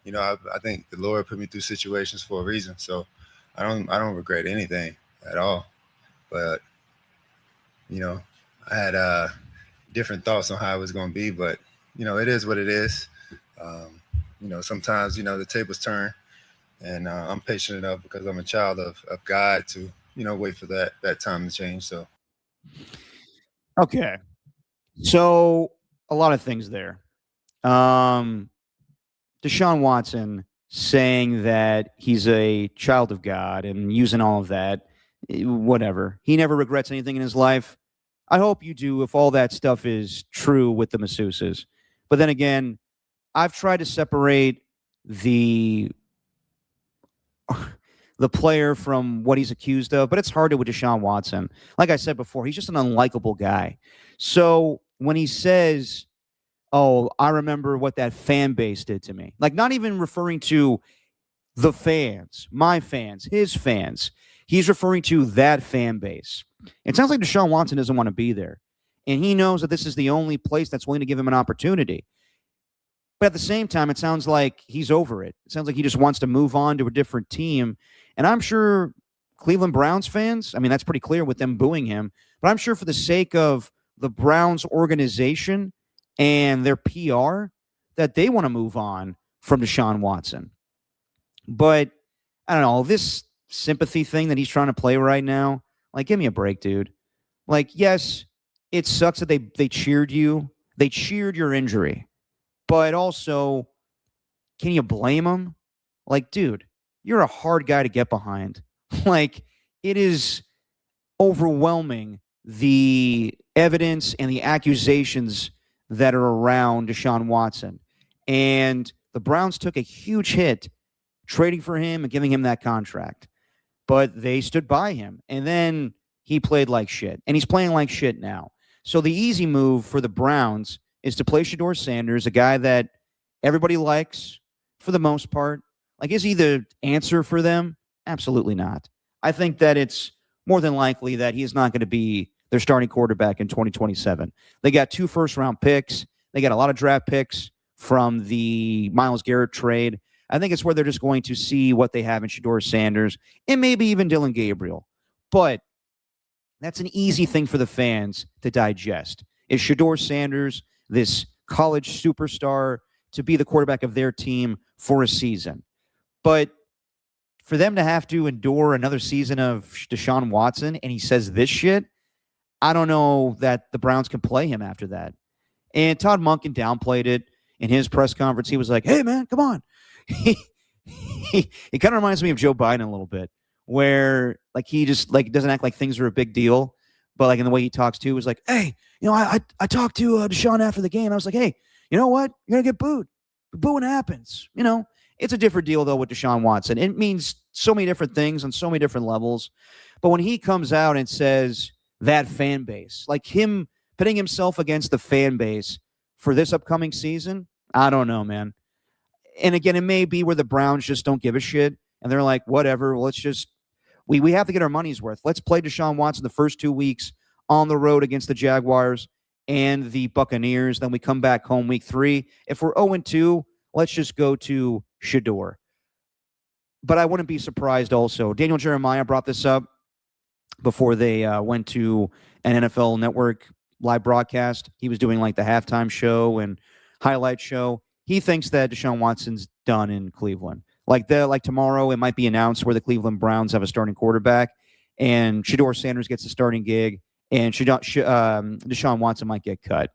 You know, I think the Lord put me through situations for a reason. So I don't regret anything at all. But, you know, I had different thoughts on how it was going to be. But, you know, it is what it is. You know, sometimes, you know, the tables turn. And I'm patient enough because I'm a child of God to, you know, wait for that time to change. So. Okay. So a lot of things there. Deshaun Watson saying that he's a child of God and using all of that, whatever. He never regrets anything in his life. I hope you do if all that stuff is true with the masseuses. But then again, I've tried to separate the player from what he's accused of, but it's harder with Deshaun Watson. Like I said before, he's just an unlikable guy. So when he says, oh, I remember what that fan base did to me, like not even referring to the fans, my fans, his fans, he's referring to that fan base. It sounds like Deshaun Watson doesn't want to be there. And he knows that this is the only place that's willing to give him an opportunity. But at the same time, it sounds like he's over it. It sounds like he just wants to move on to a different team. And I'm sure Cleveland Browns fans, I mean, that's pretty clear with them booing him. But I'm sure for the sake of the Browns organization and their PR, that they want to move on from Deshaun Watson. But I don't know, this sympathy thing that he's trying to play right now, like, give me a break, dude. Like, yes, it sucks that they cheered you. They cheered your injury. But also, can you blame him? Like, dude, you're a hard guy to get behind. Like, it is overwhelming, the evidence and the accusations that are around Deshaun Watson. And the Browns took a huge hit trading for him and giving him that contract. but they stood by him. And then he played like shit, and he's playing like shit now. So the easy move for the Browns is to play Shedeur Sanders, a guy that everybody likes for the most part. Like, is he the answer for them? Absolutely not. I think that it's more than likely that he is not going to be their starting quarterback in 2027. They got 2 first-round picks. They got a lot of draft picks from the Myles Garrett trade. I think it's where they're just going to see what they have in Shedeur Sanders and maybe even Dylan Gabriel. But that's an easy thing for the fans to digest. Is Shedeur Sanders, this college superstar, to be the quarterback of their team for a season? But for them to have to endure another season of Deshaun Watson and he says this shit, I don't know that the Browns can play him after that. And Todd Monken downplayed it in his press conference. He was like, hey, man, come on. He kind of reminds me of Joe Biden a little bit, where like he just like doesn't act like things are a big deal, but like in the way he talks too, was like, hey, I talked to Deshaun after the game. I was like, hey, you know what? You're gonna get booed. Booing happens. It's a different deal though with Deshaun Watson. It means so many different things on so many different levels. But when he comes out and says that fan base, like him pitting himself against the fan base for this upcoming season, I don't know, man. And again, it may be where the Browns just don't give a shit. And they're like, whatever, well, let's just, we have to get our money's worth. Let's play Deshaun Watson the first 2 weeks on the road against the Jaguars and the Buccaneers. Then we come back home week 3. If we're 0-2, let's just go to Shedeur. But I wouldn't be surprised also. Daniel Jeremiah brought this up before they went to an NFL Network live broadcast. He was doing like the halftime show and highlight show. He thinks that Deshaun Watson's done in Cleveland. Like tomorrow, it might be announced where the Cleveland Browns have a starting quarterback, and Shedeur Sanders gets the starting gig, and Deshaun Watson might get cut.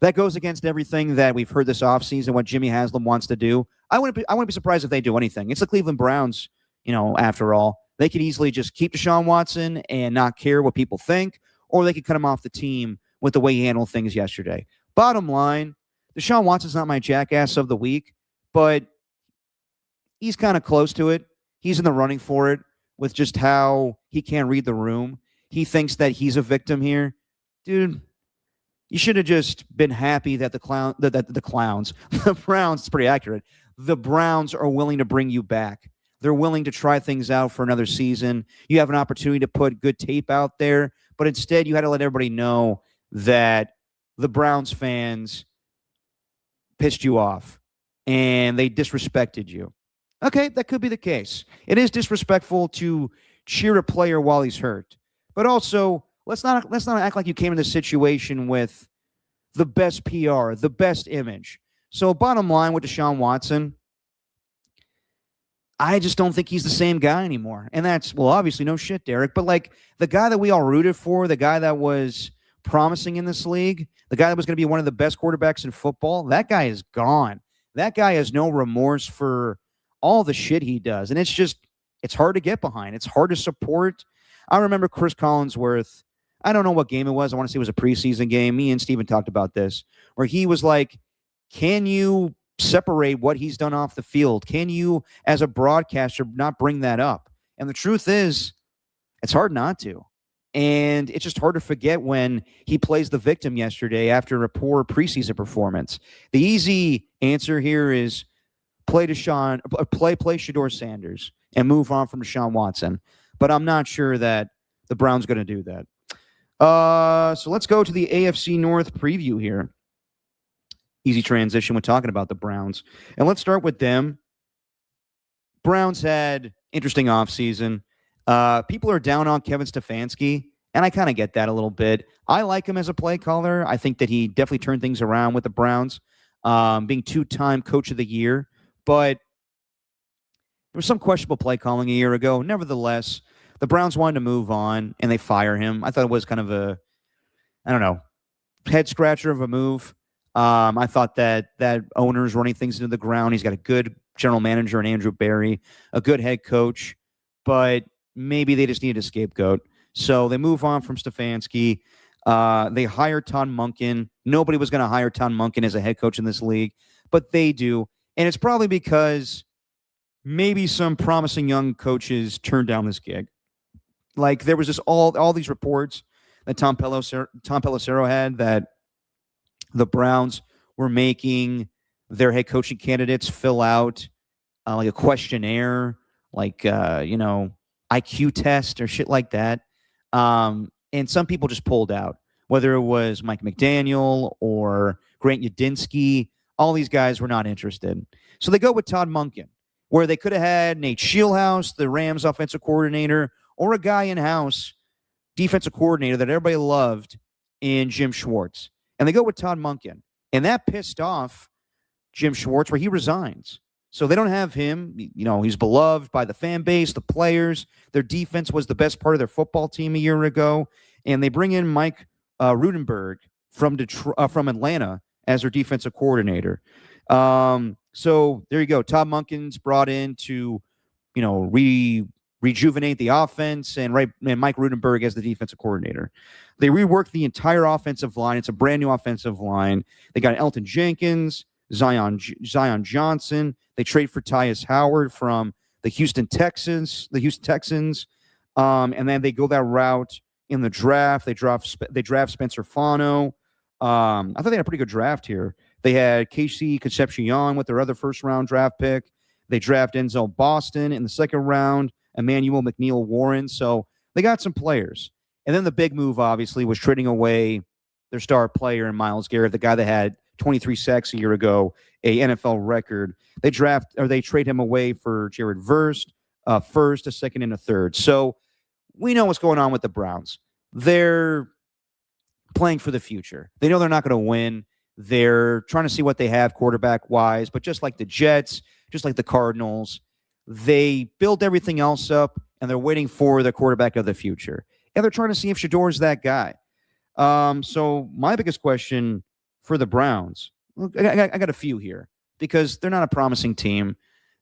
That goes against everything that we've heard this offseason, what Jimmy Haslam wants to do. I wouldn't be surprised if they do anything. It's the Cleveland Browns, after all. They could easily just keep Deshaun Watson and not care what people think, or they could cut him off the team with the way he handled things yesterday. Bottom line, Deshaun Watson's not my jackass of the week, but he's kind of close to it. He's in the running for it with just how he can't read the room. He thinks that he's a victim here. Dude, you should have just been happy that the Browns, it's pretty accurate. The Browns are willing to bring you back. They're willing to try things out for another season. You have an opportunity to put good tape out there, but instead you had to let everybody know that the Browns fans pissed you off and they disrespected you. Okay, that could be the case. It is disrespectful to cheer a player while he's hurt, but also let's not act like you came in this situation with the best PR, the best image. So bottom line with Deshaun Watson, I just don't think he's the same guy anymore. And that's, well, obviously no shit, Derek, but like the guy that we all rooted for, the guy that was promising in this league, the guy that was going to be one of the best quarterbacks in football, that guy is gone. That guy has no remorse for all the shit he does. And it's hard to get behind. It's hard to support. I remember Chris Collinsworth, I don't know what game it was. I want to say it was a preseason game. Me and Steven talked about this, where he was like, can you separate what he's done off the field? Can you, as a broadcaster, not bring that up? And the truth is, it's hard not to. And it's just hard to forget when he plays the victim yesterday after a poor preseason performance. The easy answer here is play Shedeur Sanders and move on from Deshaun Watson. But I'm not sure that the Browns going to do that. So let's go to the AFC North preview here. Easy transition when talking about the Browns. And let's start with them. Browns had interesting offseason. People are down on Kevin Stefanski, and I kind of get that a little bit. I like him as a play caller. I think that he definitely turned things around with the Browns, being 2-time Coach of the Year. But there was some questionable play calling a year ago. Nevertheless, the Browns wanted to move on, and they fire him. I thought it was kind of a, head scratcher of a move. I thought that owner's running things into the ground. He's got a good general manager in Andrew Berry, a good head coach, but maybe they just needed a scapegoat. So they move on from Stefanski. They hire Todd Monken. Nobody was going to hire Todd Monken as a head coach in this league, but they do. And it's probably because maybe some promising young coaches turned down this gig. Like there was just all these reports that Tom Pelissero had that the Browns were making their head coaching candidates fill out like a questionnaire, like IQ test or shit like that. And some people just pulled out, whether it was Mike McDaniel or Grant Udinsky. All these guys were not interested. So they go with Todd Monken, where they could have had Nate Shieldhouse, the Rams offensive coordinator, or a guy in-house defensive coordinator that everybody loved in Jim Schwartz. And they go with Todd Monken. And that pissed off Jim Schwartz, where he resigns. So they don't have him. He's beloved by the fan base, the players. Their defense was the best part of their football team a year ago. And they bring in Mike Rudenberg from Atlanta as their defensive coordinator. So there you go. Todd Monken's brought in to, rejuvenate the offense, and Mike Rudenberg as the defensive coordinator. They reworked the entire offensive line. It's a brand new offensive line. They got Elton Jenkins, Zion Johnson. They trade for Tyus Howard from the Houston Texans. And then they go that route in the draft. They draft Spencer Fano. I thought they had a pretty good draft here. They had Casey Concepcion with their other first-round draft pick. They draft Denzel Boston in the second round, Emmanuel McNeil Warren. So they got some players. And then the big move, obviously, was trading away their star player in Myles Garrett, the guy that had 23 sacks a year ago, a NFL record. They trade him away for Jared Verse, first, a second, and a third. So we know what's going on with the Browns. They're playing for the future. They know they're not going to win. They're trying to see what they have quarterback-wise, but just like the Jets, just like the Cardinals, they build everything else up, and they're waiting for the quarterback of the future. And they're trying to see if Shador's that guy. So my biggest question for the Browns, I got a few here, because they're not a promising team.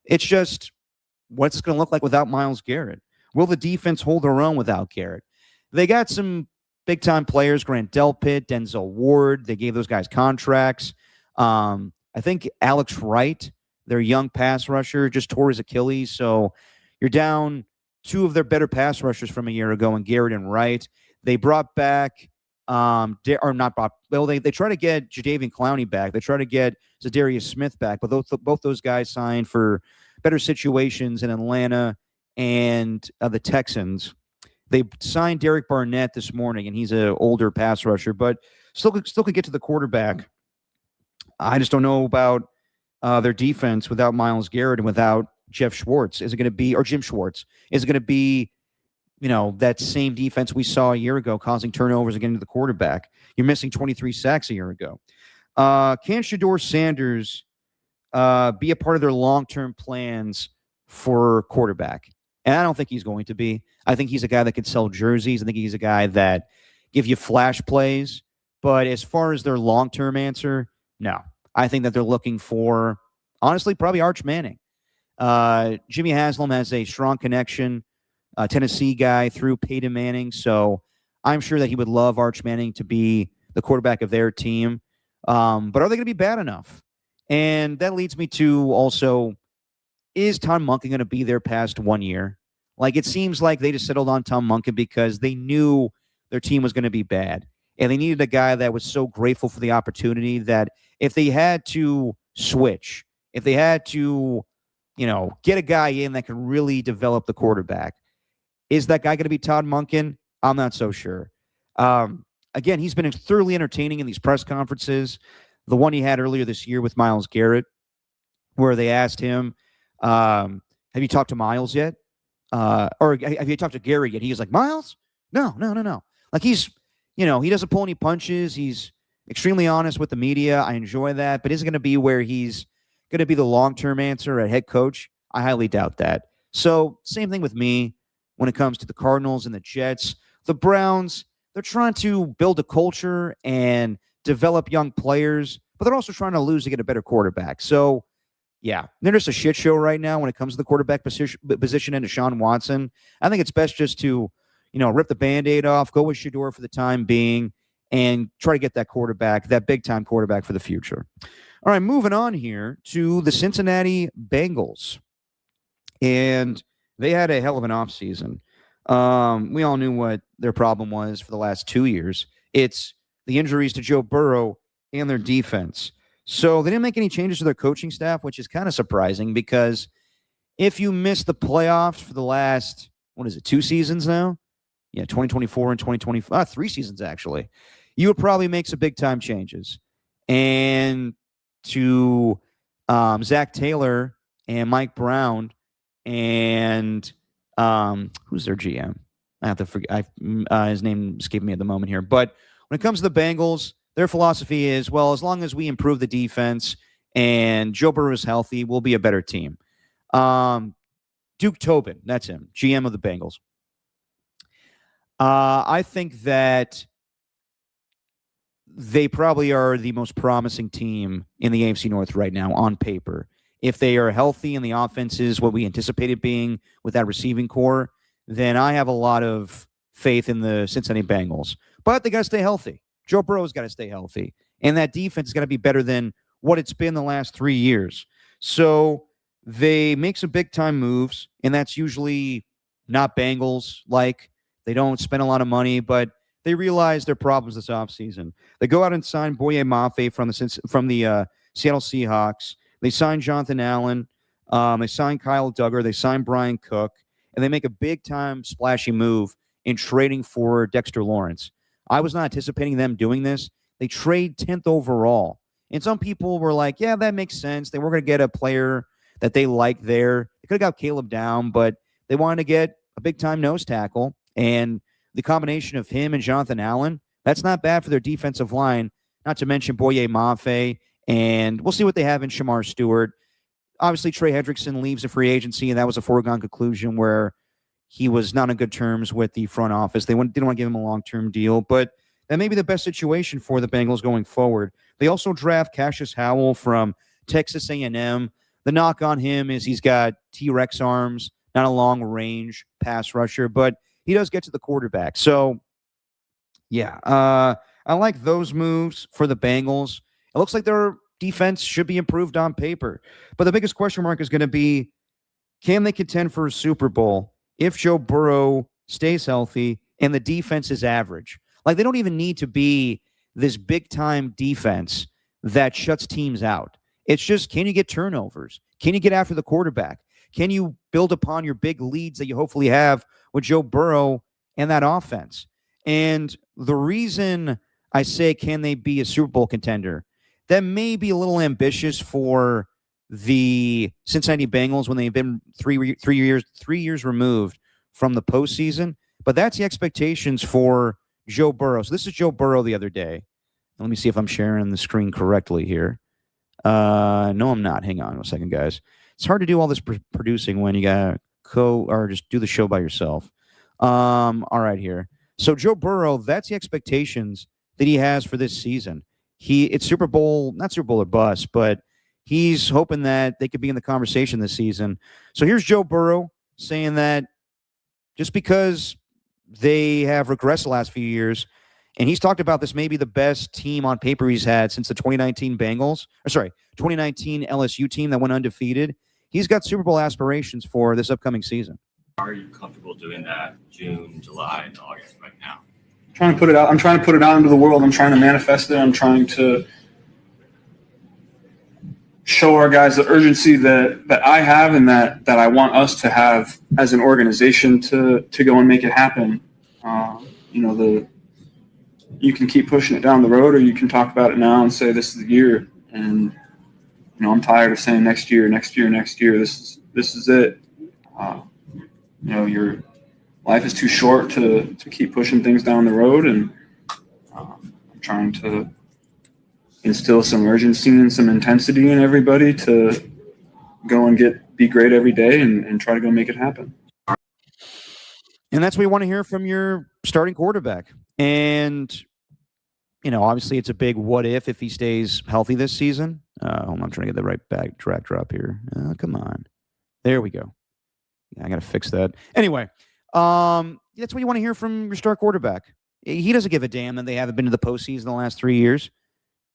It's just, what's it going to look like without Myles Garrett? Will the defense hold their own without Garrett? They got some big-time players, Grant Delpit, Denzel Ward. They gave those guys contracts. I think Alex Wright, their young pass rusher, just tore his Achilles. So you're down two of their better pass rushers from a year ago in Garrett and Wright. They brought back, they try to get Jadeveon Clowney back. They try to get Zadarius Smith back, but both those guys signed for better situations in Atlanta and the Texans. They signed Derek Barnett this morning, and he's an older pass rusher, but still could get to the quarterback. I just don't know about their defense without Myles Garrett and without Jeff Schwartz. Is it going to be, or Jim Schwartz? Is it going to be, that same defense we saw a year ago, causing turnovers again to the quarterback? You're missing 23 sacks a year ago. Can Shador Sanders be a part of their long-term plans for quarterback? And I don't think he's going to be. I think he's a guy that can sell jerseys. I think he's a guy that give you flash plays. But as far as their long-term answer, no. I think that they're looking for, honestly, probably Arch Manning. Jimmy Haslam has a strong connection, Tennessee guy through Peyton Manning. So I'm sure that he would love Arch Manning to be the quarterback of their team. But are they going to be bad enough? And that leads me to also, is Tom Monken going to be there past 1 year? Like, it seems like they just settled on Tom Monken because they knew their team was going to be bad. And they needed a guy that was so grateful for the opportunity that if they had to switch, if they had to, get a guy in that could really develop the quarterback, is that guy going to be Todd Monken? I'm not so sure. Again, he's been thoroughly entertaining in these press conferences. The one he had earlier this year with Myles Garrett, where they asked him, have you talked to Myles yet? Or have you talked to Gary yet? He was like, Myles? No. Like, he's, he doesn't pull any punches. He's extremely honest with the media. I enjoy that. But is it going to be where he's going to be the long-term answer at head coach? I highly doubt that. So same thing with me when it comes to the Cardinals and the Jets. The Browns, they're trying to build a culture and develop young players, but they're also trying to lose to get a better quarterback. So, yeah, they're just a shit show right now when it comes to the quarterback position and Deshaun Watson. I think it's best just to, rip the Band-Aid off, go with Shador for the time being, and try to get that quarterback, that big-time quarterback for the future. All right, moving on here to the Cincinnati Bengals. and they had a hell of an offseason. We all knew what their problem was for the last 2 years. It's the injuries to Joe Burrow and their defense. So they didn't make any changes to their coaching staff, which is kind of surprising because if you miss the playoffs for the last, 2 seasons now? Yeah, 2024 and 2025, 3 seasons actually. You would probably make some big time changes. And to Zach Taylor and Mike Brown and who's their GM? I have to forget. His name escaped me at the moment here. But when it comes to the Bengals, their philosophy is, well, as long as we improve the defense and Joe Burrow is healthy, we'll be a better team. Duke Tobin, that's him, GM of the Bengals. I think that they probably are the most promising team in the AFC North right now on paper. If they are healthy and the offense is what we anticipated being with that receiving core, then I have a lot of faith in the Cincinnati Bengals. But they got to stay healthy. Joe Burrow's got to stay healthy. And that defense is going to be better than what it's been the last 3 years. So they make some big-time moves, and that's usually not Bengals-like. They don't spend a lot of money, but they realize their problems this offseason. They go out and sign Boye Mafe from the Seattle Seahawks. They sign Jonathan Allen. They sign Kyle Duggar. They sign Brian Cook. And they make a big-time splashy move in trading for Dexter Lawrence. I was not anticipating them doing this. They trade 10th overall. And some people were like, yeah, that makes sense. They were going to get a player that they like there. They could have got Caleb Down, but they wanted to get a big-time nose tackle. And the combination of him and Jonathan Allen, that's not bad for their defensive line, not to mention Boye Mafe. And we'll see what they have in Shamar Stewart. Obviously, Trey Hendrickson leaves the free agency, and that was a foregone conclusion where he was not on good terms with the front office. They didn't want to give him a long-term deal, but that may be the best situation for the Bengals going forward. They also draft Cassius Howell from Texas A&M. The knock on him is he's got T-Rex arms, not a long-range pass rusher, but he does get to the quarterback. So, yeah, I like those moves for the Bengals. It looks like their defense should be improved on paper. But the biggest question mark is going to be, can they contend for a Super Bowl if Joe Burrow stays healthy and the defense is average? Like, they don't even need to be this big-time defense that shuts teams out. It's just, can you get turnovers? Can you get after the quarterback? Can you build upon your big leads that you hopefully have with Joe Burrow and that offense? And the reason I say, can they be a Super Bowl contender, that may be a little ambitious for the Cincinnati Bengals when they've been three years removed from the postseason. But that's the expectations for Joe Burrow. So this is Joe Burrow the other day. Let me see if I'm sharing the screen correctly here. No, I'm not. Hang on a second, guys. It's hard to do all this producing when you got or just do the show by yourself. All right, here. So Joe Burrow, that's the expectations that he has for this season. It's Super Bowl, not Super Bowl or bust, but he's hoping that they could be in the conversation this season. So here's Joe Burrow saying that just because they have regressed the last few years, and he's talked about this maybe the best team on paper he's had since the 2019 2019 LSU team that went undefeated. He's got Super Bowl aspirations for this upcoming season. Are you comfortable doing that June, July, and August right now? Trying to put it out. I'm trying to put it out into the world. I'm trying to manifest it. I'm trying to show our guys the urgency that I have and that I want us to have as an organization to go and make it happen. You can keep pushing it down the road, or you can talk about it now and say this is the year. And I'm tired of saying next year. This is it. Your life is too short to keep pushing things down the road, and I'm trying to instill some urgency and some intensity in everybody to go and be great every day and try to go make it happen. And that's what we want to hear from your starting quarterback. And, obviously it's a big what if he stays healthy this season. I'm trying to get the right backdrop here. Come on. There we go. Yeah, I got to fix that. Anyway, that's what you want to hear from your star quarterback. He doesn't give a damn that they haven't been to the postseason the last 3 years.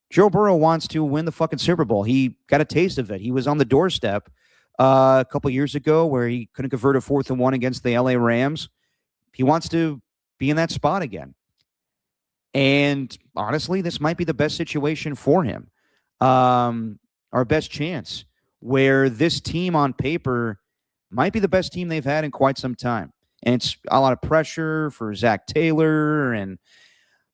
Joe Burrow wants to win the fucking Super Bowl. He got a taste of it. He was on the doorstep a couple years ago where he couldn't convert a 4th and 1 against the LA Rams. He wants to be in that spot again. And honestly, this might be the best situation for him. Our best chance, where this team on paper might be the best team they've had in quite some time. And it's a lot of pressure for Zach Taylor and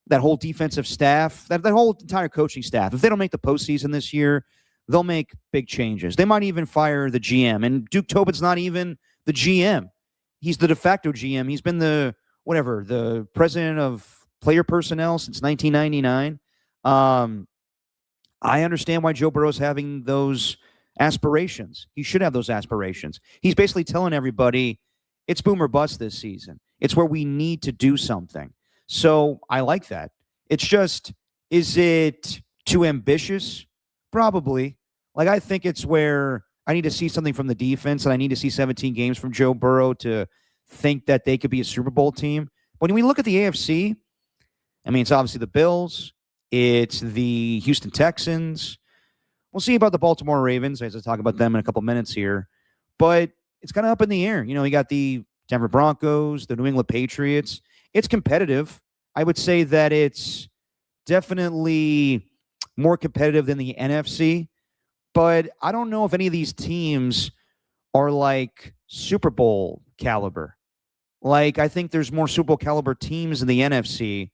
that whole defensive staff, that whole entire coaching staff. If they don't make the postseason this year, they'll make big changes. They might even fire the GM. And Duke Tobin's not even the GM. He's the de facto GM. He's been the president of player personnel since 1999. I understand why Joe Burrow's having those aspirations. He should have those aspirations. He's basically telling everybody it's boom or bust this season. It's where we need to do something. So I like that. It's just, is it too ambitious? Probably. Like, I think it's where I need to see something from the defense, and I need to see 17 games from Joe Burrow to think that they could be a Super Bowl team. When we look at the AFC, I mean, it's obviously the Bills. It's the Houston Texans. We'll see about the Baltimore Ravens, as I talk about them in a couple minutes here. But it's kind of up in the air. You know, you got the Denver Broncos, the New England Patriots. It's competitive. I would say that it's definitely more competitive than the NFC. But I don't know if any of these teams are like Super Bowl caliber. Like, I think there's more Super Bowl caliber teams in the NFC,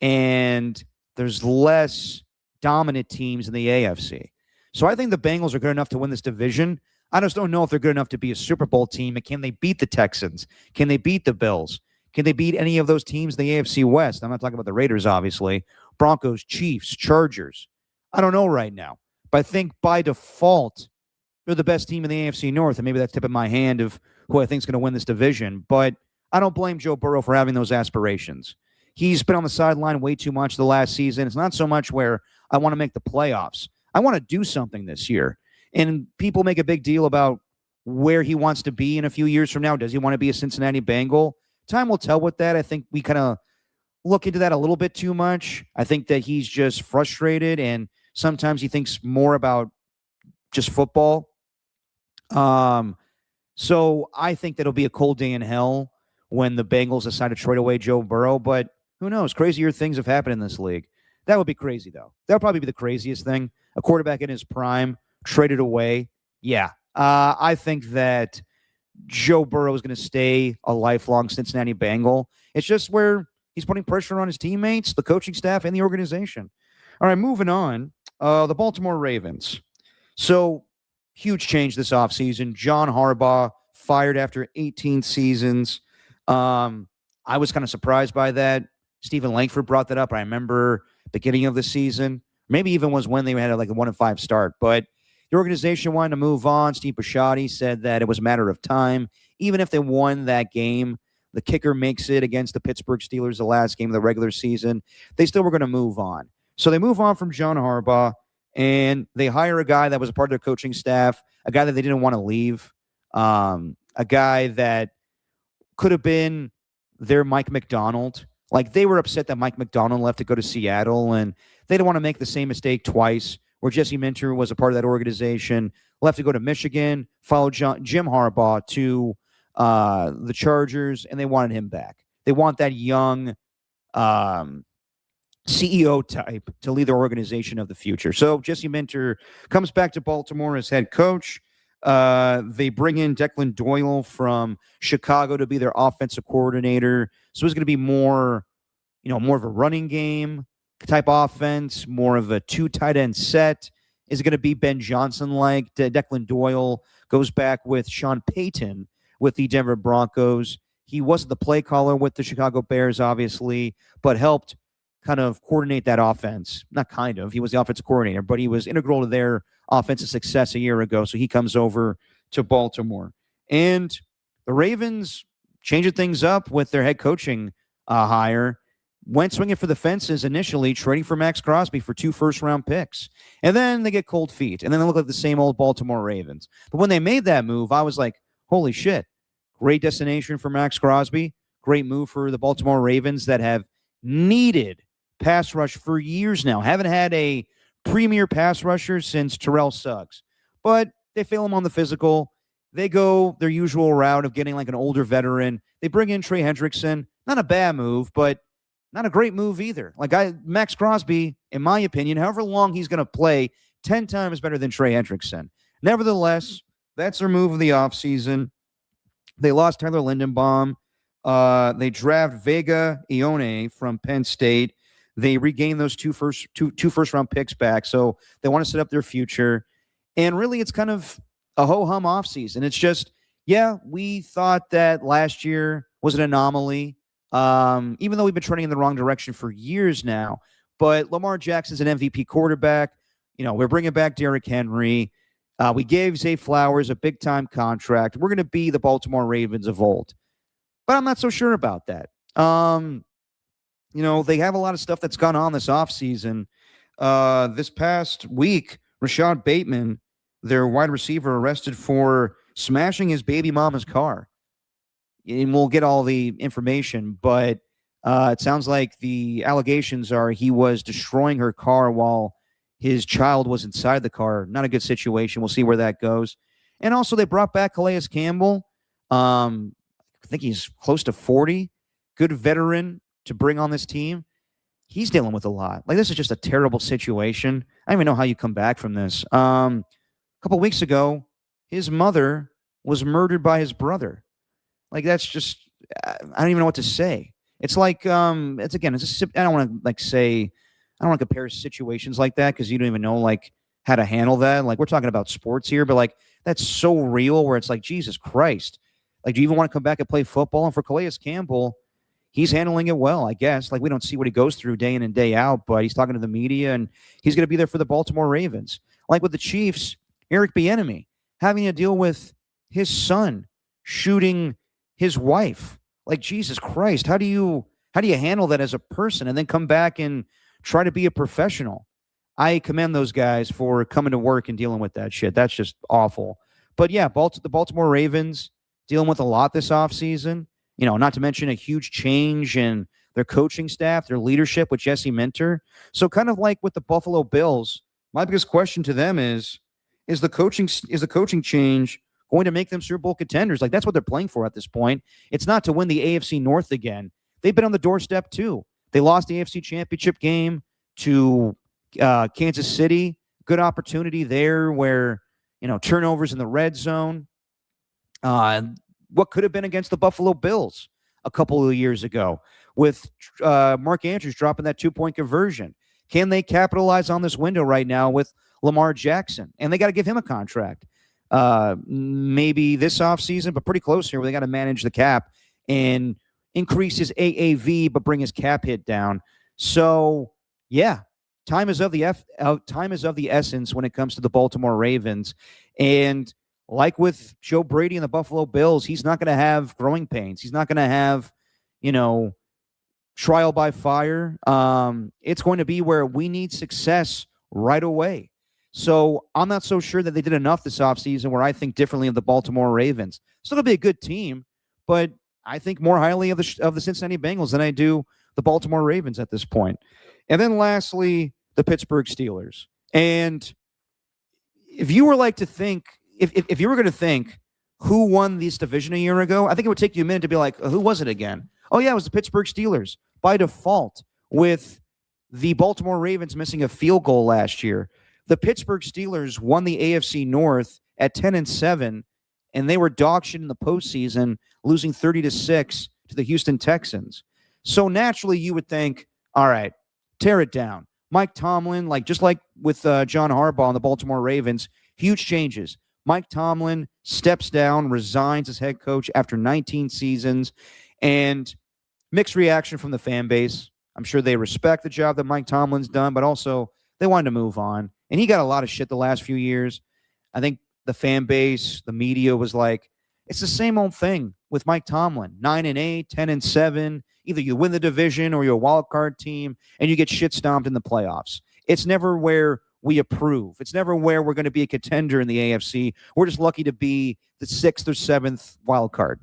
and there's less dominant teams in the AFC. So I think the Bengals are good enough to win this division. I just don't know if they're good enough to be a Super Bowl team. And can they beat the Texans? Can they beat the Bills? Can they beat any of those teams in the AFC West? I'm not talking about the Raiders, obviously. Broncos, Chiefs, Chargers. I don't know right now. But I think by default, they're the best team in the AFC North. And maybe that's tipping my hand of who I think is going to win this division. But I don't blame Joe Burrow for having those aspirations. He's been on the sideline way too much the last season. It's not so much where I want to make the playoffs. I want to do something this year. And people make a big deal about where he wants to be in a few years from now. Does he want to be a Cincinnati Bengal? Time will tell with that. I think we kind of look into that a little bit too much. I think that he's just frustrated, and sometimes he thinks more about just football. So I think that it'll be a cold day in hell when the Bengals decide to trade away Joe Burrow. But who knows? Crazier things have happened in this league. That would be crazy, though. That would probably be the craziest thing. A quarterback in his prime traded away. Yeah. I think that Joe Burrow is going to stay a lifelong Cincinnati Bengal. It's just where he's putting pressure on his teammates, the coaching staff, and the organization. All right, moving on. The Baltimore Ravens. So, huge change this offseason. John Harbaugh fired after 18 seasons. I was kind of surprised by that. Stephen Langford brought that up. I remember beginning of the season. Maybe even was when they had like a 1-5 start. But the organization wanted to move on. Steve Bisciotti said that it was a matter of time. Even if they won that game, the kicker makes it against the Pittsburgh Steelers the last game of the regular season, they still were going to move on. So they move on from John Harbaugh, and they hire a guy that was a part of their coaching staff, a guy that they didn't want to leave, a guy that could have been their Mike McDonald. Like, they were upset that Mike McDonald left to go to Seattle, and they didn't want to make the same mistake twice, where Jesse Minter was a part of that organization, left to go to Michigan, followed Jim Harbaugh to the Chargers, and they wanted him back. They want that young CEO type to lead their organization of the future. So Jesse Minter comes back to Baltimore as head coach. They bring in Declan Doyle from Chicago to be their offensive coordinator. So it's going to be more of a running game type offense, more of a 2 tight end set. Is it going to be Ben Johnson like? Declan Doyle goes back with Sean Payton with the Denver Broncos. He wasn't the play caller with the Chicago Bears, obviously, but helped kind of coordinate that offense. Not kind of. He was the offensive coordinator, but he was integral to their offensive success a year ago. So he comes over to Baltimore. And the Ravens changing things up with their head coaching hire. Went swinging for the fences initially, trading for Max Crosby for 2 first-round picks. And then they get cold feet. And then they look like the same old Baltimore Ravens. But when they made that move, I was like, holy shit. Great destination for Max Crosby. Great move for the Baltimore Ravens that have needed pass rush for years now. Haven't had a premier pass rusher since Terrell Suggs. But they fail him on the physical. They go their usual route of getting like an older veteran. They bring in Trey Hendrickson. Not a bad move, but not a great move either. Like Max Crosby, in my opinion, however long he's going to play, 10 times better than Trey Hendrickson. Nevertheless, that's their move of the offseason. They lost Tyler Lindenbaum. They draft Vega Ione from Penn State. They regain those two first round picks back. So they want to set up their future. And really, it's kind of a ho-hum offseason. It's just, yeah, we thought that last year was an anomaly, even though we've been trending in the wrong direction for years now. But Lamar Jackson's an MVP quarterback. You know, we're bringing back Derrick Henry. We gave Zay Flowers a big-time contract. We're going to be the Baltimore Ravens of old. But I'm not so sure about that. You know, they have a lot of stuff that's gone on this offseason. This past week, Rashad Bateman, their wide receiver, arrested for smashing his baby mama's car. And we'll get all the information, but it sounds like the allegations are he was destroying her car while his child was inside the car. Not a good situation. We'll see where that goes. And also, they brought back Calais Campbell. I think he's close to 40. Good veteran to bring on this team. He's dealing with a lot. Like, this is just a terrible situation. I don't even know how you come back from this. A couple weeks ago, his mother was murdered by his brother. Like, that's just, I don't even know what to say. It's like, I don't want to compare situations like that because you don't even know, like, how to handle that. Like, we're talking about sports here, but, like, that's so real where it's like, Jesus Christ. Like, do you even want to come back and play football? And for Calais Campbell, he's handling it well, I guess. Like, we don't see what he goes through day in and day out, but he's talking to the media, and he's going to be there for the Baltimore Ravens. Like with the Chiefs, Eric Bieniemy having to deal with his son shooting his wife. Like, Jesus Christ, how do you handle that as a person and then come back and try to be a professional? I commend those guys for coming to work and dealing with that shit. That's just awful. But yeah, the Baltimore Ravens dealing with a lot this offseason. You know, not to mention a huge change in their coaching staff, their leadership with Jesse Minter. So kind of like with the Buffalo Bills, my biggest question to them is the coaching change going to make them Super Bowl contenders? Like, that's what they're playing for at this point. It's not to win the AFC North again. They've been on the doorstep too. They lost the AFC Championship game to Kansas City. Good opportunity there where, you know, turnovers in the red zone. What could have been against the Buffalo Bills a couple of years ago with Mark Andrews dropping that 2-point conversion. Can they capitalize on this window right now with Lamar Jackson? And they got to give him a contract. Maybe this offseason, but pretty close here where they got to manage the cap and increase his AAV, but bring his cap hit down. So, yeah, time is of the essence when it comes to the Baltimore Ravens. And like with Joe Brady and the Buffalo Bills, he's not going to have growing pains. He's not going to have, you know, trial by fire. It's going to be where we need success right away. So I'm not so sure that they did enough this offseason where I think differently of the Baltimore Ravens. Still going to be a good team, but I think more highly of the Cincinnati Bengals than I do the Baltimore Ravens at this point. And then lastly, the Pittsburgh Steelers. And if you were like to think, if you were going to think who won this division a year ago, I think it would take you a minute to be like, who was it again? Oh, yeah, it was the Pittsburgh Steelers by default with the Baltimore Ravens missing a field goal last year. The Pittsburgh Steelers won the AFC North at 10-7, and they were dog shit in the postseason, losing 30-6 to the Houston Texans. So naturally, you would think, all right, tear it down. Mike Tomlin, just like with John Harbaugh and the Baltimore Ravens, huge changes. Mike Tomlin steps down, resigns as head coach after 19 seasons, and mixed reaction from the fan base. I'm sure they respect the job that Mike Tomlin's done, but also they wanted to move on. And he got a lot of shit the last few years. I think the fan base, the media was like, it's the same old thing with Mike Tomlin. 9-8, 10-7. Either you win the division or you're a wild card team and you get shit stomped in the playoffs. It's never where we approve. It's never where we're going to be a contender in the AFC. We're just lucky to be the 6th or 7th wild card.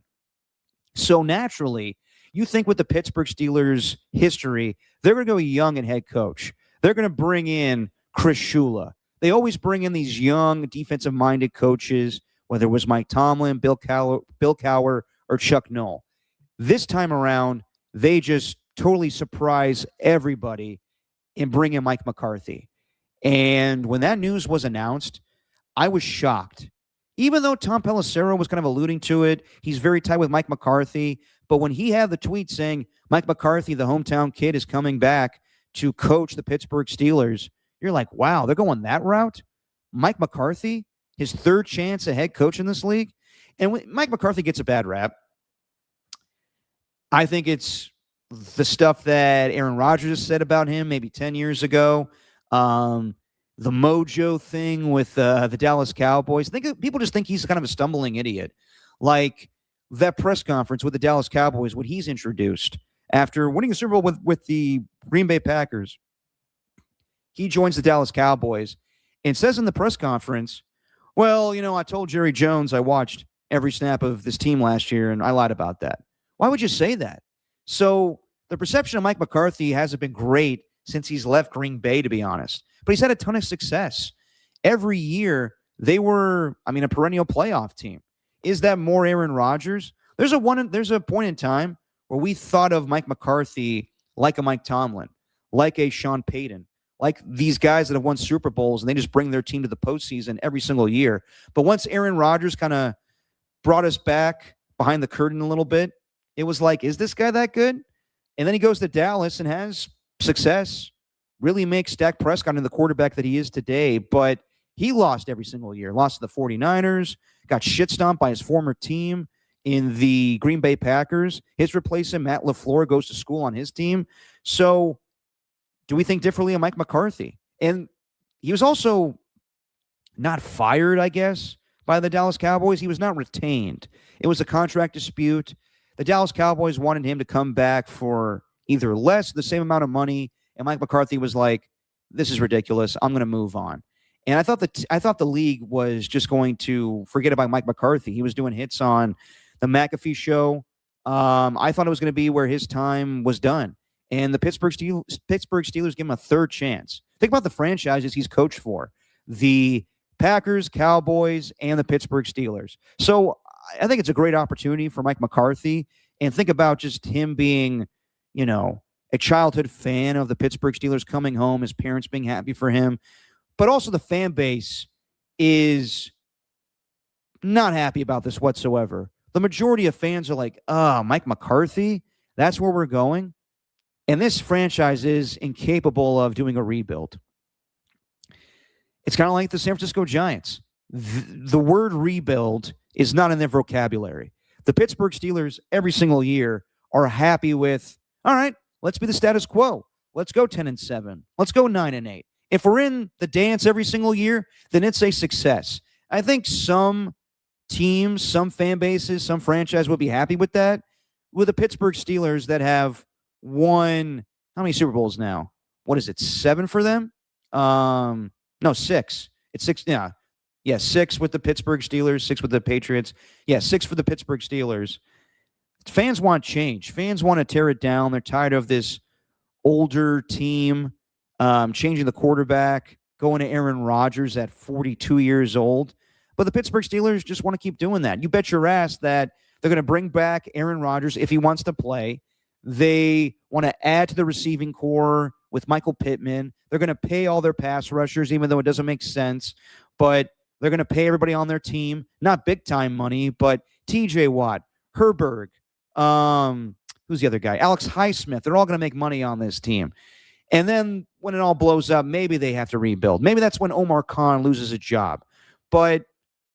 So naturally, you think with the Pittsburgh Steelers history, they're going to go young at head coach. They're going to bring in Chris Shula. They always bring in these young defensive-minded coaches, whether it was Mike Tomlin, Bill Cowher, or Chuck Noll. This time around, they just totally surprise everybody in bringing Mike McCarthy. And when that news was announced, I was shocked. Even though Tom Pelissero was kind of alluding to it, he's very tight with Mike McCarthy. But when he had the tweet saying Mike McCarthy, the hometown kid, is coming back to coach the Pittsburgh Steelers, you're like, wow, they're going that route? Mike McCarthy, his third chance at head coach in this league? And when Mike McCarthy gets a bad rap, I think it's the stuff that Aaron Rodgers said about him maybe 10 years ago. The mojo thing with the Dallas Cowboys. People just think he's kind of a stumbling idiot. Like that press conference with the Dallas Cowboys, what he's introduced after winning a Super Bowl with the Green Bay Packers. He joins the Dallas Cowboys and says in the press conference, well, I told Jerry Jones I watched every snap of this team last year, and I lied about that. Why would you say that? So the perception of Mike McCarthy hasn't been great since he's left Green Bay, to be honest. But he's had a ton of success. Every year, they were, a perennial playoff team. Is that more Aaron Rodgers? There's a point in time where we thought of Mike McCarthy like a Mike Tomlin, like a Sean Payton, like these guys that have won Super Bowls, and they just bring their team to the postseason every single year. But once Aaron Rodgers kind of brought us back behind the curtain a little bit, it was like, is this guy that good? And then he goes to Dallas and has success, really makes Dak Prescott into the quarterback that he is today. But he lost every single year. Lost to the 49ers, got shit stomped by his former team in the Green Bay Packers. His replacement, Matt LaFleur, goes to school on his team. So do we think differently of Mike McCarthy? And he was also not fired, I guess, by the Dallas Cowboys. He was not retained. It was a contract dispute. The Dallas Cowboys wanted him to come back for either less, the same amount of money, and Mike McCarthy was like, this is ridiculous. I'm going to move on. And I thought the league was just going to forget about Mike McCarthy. He was doing hits on the McAfee show. I thought it was going to be where his time was done. And the Pittsburgh Steelers give him a third chance. Think about the franchises he's coached for. The Packers, Cowboys, and the Pittsburgh Steelers. So I think it's a great opportunity for Mike McCarthy. And think about just him being, a childhood fan of the Pittsburgh Steelers, coming home, his parents being happy for him. But also the fan base is not happy about this whatsoever. The majority of fans are like, Mike McCarthy, that's where we're going. And this franchise is incapable of doing a rebuild. It's kind of like the San Francisco Giants. The word rebuild is not in their vocabulary. The Pittsburgh Steelers every single year are happy with, all right, let's be the status quo. Let's go 10-7. Let's go 9-8. If we're in the dance every single year, then it's a success. I think some teams, some fan bases, some franchise will be happy with that. With the Pittsburgh Steelers that have won how many Super Bowls now? What is it? 7 for them? No, 6. It's 6. Yeah, 6 with the Pittsburgh Steelers, 6 with the Patriots. Yeah, 6 for the Pittsburgh Steelers. Fans want change. Fans want to tear it down. They're tired of this older team changing the quarterback, going to Aaron Rodgers at 42 years old. But the Pittsburgh Steelers just want to keep doing that. You bet your ass that they're going to bring back Aaron Rodgers if he wants to play. They want to add to the receiving core with Michael Pittman. They're going to pay all their pass rushers, even though it doesn't make sense. But they're going to pay everybody on their team, not big-time money, but T.J. Watt, Herberg, who's the other guy? Alex Highsmith. They're all going to make money on this team. And then when it all blows up, maybe they have to rebuild. Maybe that's when Omar Khan loses a job. But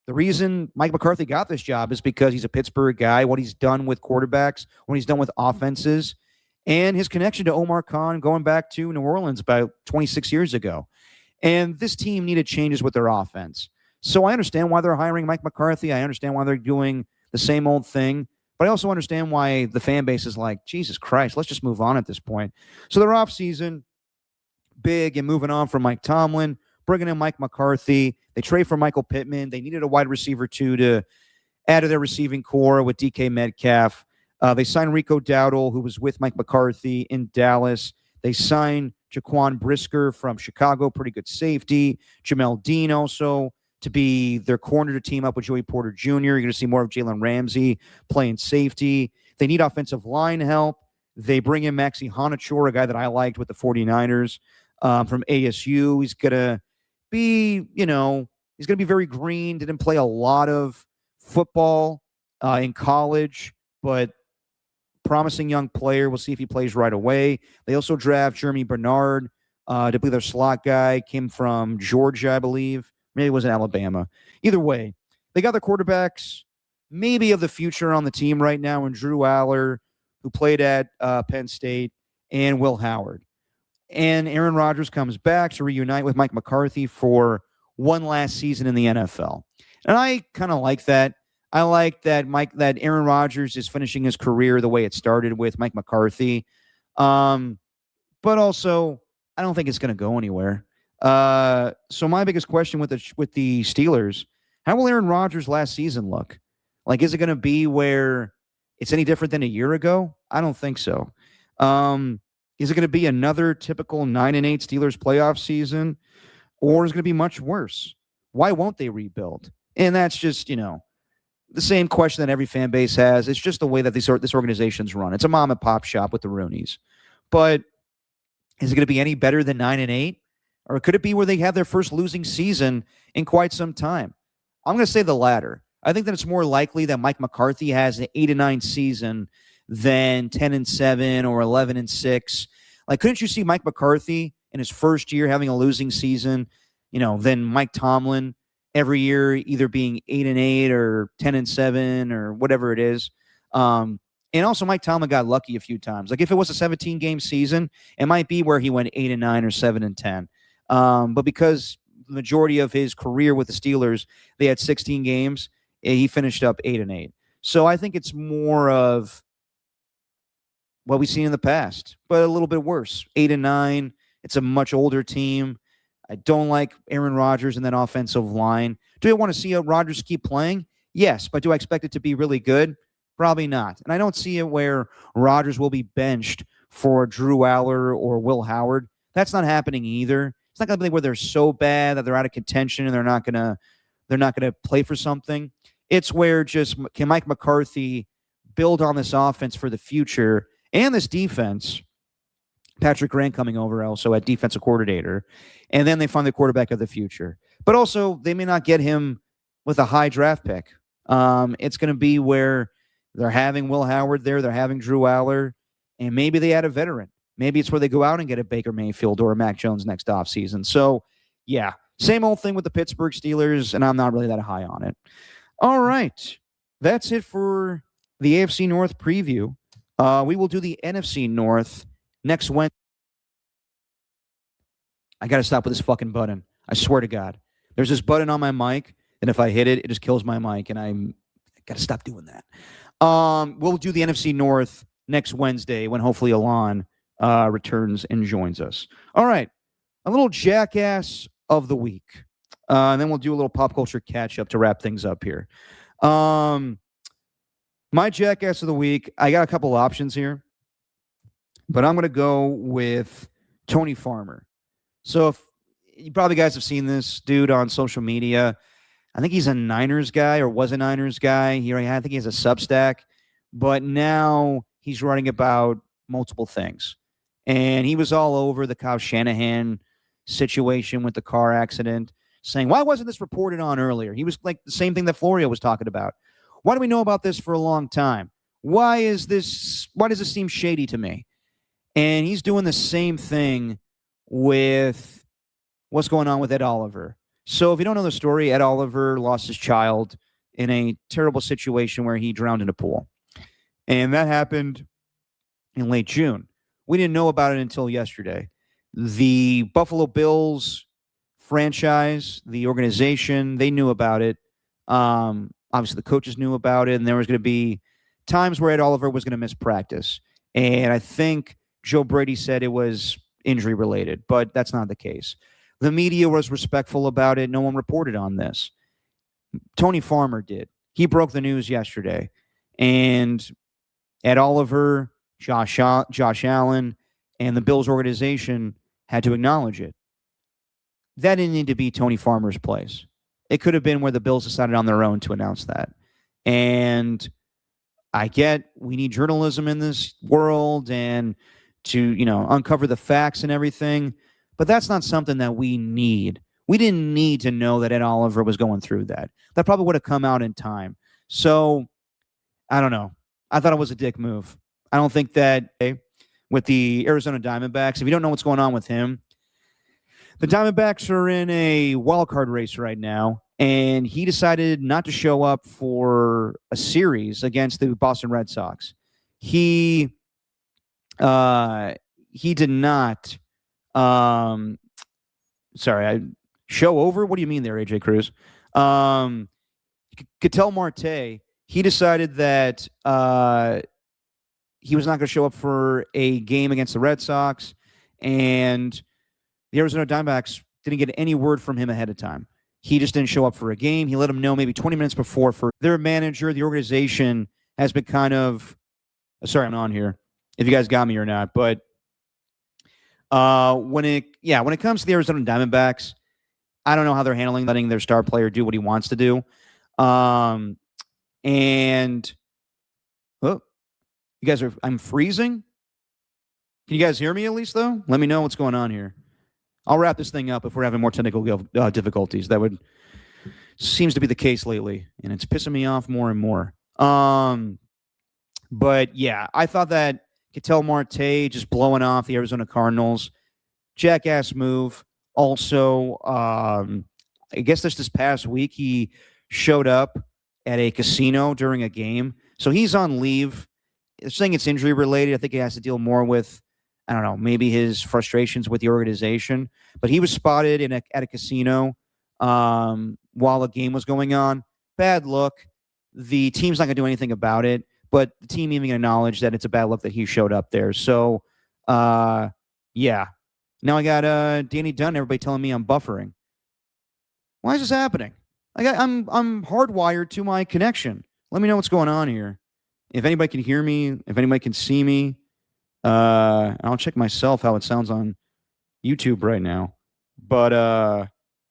the reason Mike McCarthy got this job is because he's a Pittsburgh guy, what he's done with quarterbacks, what he's done with offenses, and his connection to Omar Khan going back to New Orleans about 26 years ago. And this team needed changes with their offense. So I understand why they're hiring Mike McCarthy. I understand why they're doing the same old thing. But I also understand why the fan base is like, Jesus Christ, let's just move on at this point. So they're off season, big, and moving on from Mike Tomlin, bringing in Mike McCarthy. They trade for Michael Pittman. They needed a wide receiver, too, to add to their receiving core with DK Metcalf. They signed Rico Dowdle, who was with Mike McCarthy in Dallas. They signed Jaquan Brisker from Chicago, pretty good safety. Jamel Dean also to be their corner to team up with Joey Porter Jr. You're going to see more of Jalen Ramsey playing safety. They need offensive line help. They bring in Maxi Honachor, a guy that I liked with the 49ers from ASU. He's going to be, he's going to be very green. Didn't play a lot of football in college, but promising young player. We'll see if he plays right away. They also draft Jeremy Bernard to be their slot guy. Came from Georgia, I believe. Maybe it was in Alabama. Either way, they got their quarterbacks maybe of the future on the team right now, and Drew Aller, who played at Penn State, and Will Howard. And Aaron Rodgers comes back to reunite with Mike McCarthy for one last season in the NFL. And I kind of like that. I like that Aaron Rodgers is finishing his career the way it started with Mike McCarthy. But also, I don't think it's going to go anywhere. So my biggest question with the Steelers, how will Aaron Rodgers' last season look? Like, is it going to be where it's any different than a year ago? I don't think so. Is it going to be another typical 9-8 Steelers playoff season, or is it going to be much worse? Why won't they rebuild? And that's just, the same question that every fan base has. It's just the way that this organization's run. It's a mom and pop shop with the Rooneys. But is it going to be any better than 9-8? Or could it be where they have their first losing season in quite some time? I'm going to say the latter. I think that it's more likely that Mike McCarthy has an 8-9 season than 10-7 or 11-6. Like, couldn't you see Mike McCarthy in his first year having a losing season, than Mike Tomlin every year either being 8-8 or 10-7 or whatever it is? And also Mike Tomlin got lucky a few times. Like, if it was a 17-game season, it might be where he went 8-9 or 7-10. But because the majority of his career with the Steelers, they had 16 games, he finished up 8-8. So I think it's more of what we've seen in the past, but a little bit worse. 8-9. It's a much older team. I don't like Aaron Rodgers in that offensive line. Do I want to see Rodgers keep playing? Yes, but do I expect it to be really good? Probably not. And I don't see it where Rodgers will be benched for Drew Aller or Will Howard. That's not happening either. It's not going to be where they're so bad that they're out of contention and they're not going to play for something. It's where just can Mike McCarthy build on this offense for the future and this defense. Patrick Grant coming over also at defensive coordinator, and then they find the quarterback of the future. But also, they may not get him with a high draft pick. It's going to be where they're having Will Howard there, they're having Drew Aller, and maybe they add a veteran. Maybe it's where they go out and get a Baker Mayfield or a Mac Jones next offseason. So, yeah, same old thing with the Pittsburgh Steelers, and I'm not really that high on it. All right, that's it for the AFC North preview. We will do the NFC North next Wednesday. I got to stop with this fucking button. I swear to God. There's this button on my mic, and if I hit it, it just kills my mic, and I got to stop doing that. We'll do the NFC North next Wednesday when hopefully Alon returns and joins us. All right. A little jackass of the week. And then we'll do a little pop culture catch-up to wrap things up here. My jackass of the week, I got a couple options here, but I'm going to go with Tony Farmer. So if you probably guys have seen this dude on social media. I think he's a Niners guy or was a Niners guy. I think he has a Substack, but now he's writing about multiple things. And he was all over the Kyle Shanahan situation with the car accident, saying, why wasn't this reported on earlier? He was like the same thing that Florio was talking about. Why do we know about this for a long time? Why does this seem shady to me? And he's doing the same thing with what's going on with Ed Oliver. So if you don't know the story, Ed Oliver lost his child in a terrible situation where he drowned in a pool. And that happened in late June. We didn't know about it until yesterday. The Buffalo Bills franchise, the organization, they knew about it. Obviously, the coaches knew about it, and there was going to be times where Ed Oliver was going to miss practice. And I think Joe Brady said it was injury-related, but that's not the case. The media was respectful about it. No one reported on this. Tony Farmer did. He broke the news yesterday. And Ed Oliver, Josh Allen, and the Bills organization had to acknowledge it. That didn't need to be Tony Farmer's place. It could have been where the Bills decided on their own to announce that. And I get we need journalism in this world and to, uncover the facts and everything, but that's not something that we need. We didn't need to know that Ed Oliver was going through that. That probably would have come out in time. So, I don't know. I thought it was a dick move. I don't think that with the Arizona Diamondbacks, if you don't know what's going on with him, the Diamondbacks are in a wild card race right now, and he decided not to show up for a series against the Boston Red Sox. He did not. Show over? What do you mean there, AJ Cruz? Kittle Marte, he decided that he was not going to show up for a game against the Red Sox, and the Arizona Diamondbacks didn't get any word from him ahead of time. He just didn't show up for a game. He let them know maybe 20 minutes before. For their manager, the organization has been kind of sorry, I'm on here if you guys got me or not, but when it comes to the Arizona Diamondbacks, I don't know how they're letting their star player do what he wants to do. I'm freezing. Can you guys hear me at least, though? Let me know what's going on here. I'll wrap this thing up if we're having more technical difficulties. That seems to be the case lately, and it's pissing me off more and more. But yeah, I thought that Kittle Marte just blowing off the Arizona Cardinals, jackass move. Also, I guess this past week he showed up at a casino during a game, so he's on leave. They're saying it's injury related. I think he has to deal more with, I don't know, maybe his frustrations with the organization. But he was spotted at a casino while the game was going on. Bad look. The team's not going to do anything about it, but the team even acknowledged that it's a bad look that he showed up there. So, yeah. Now I got Danny Dunn, everybody telling me I'm buffering. Why is this happening? I'm hardwired to my connection. Let me know what's going on here. If anybody can hear me, if anybody can see me, I'll check myself how it sounds on YouTube right now. But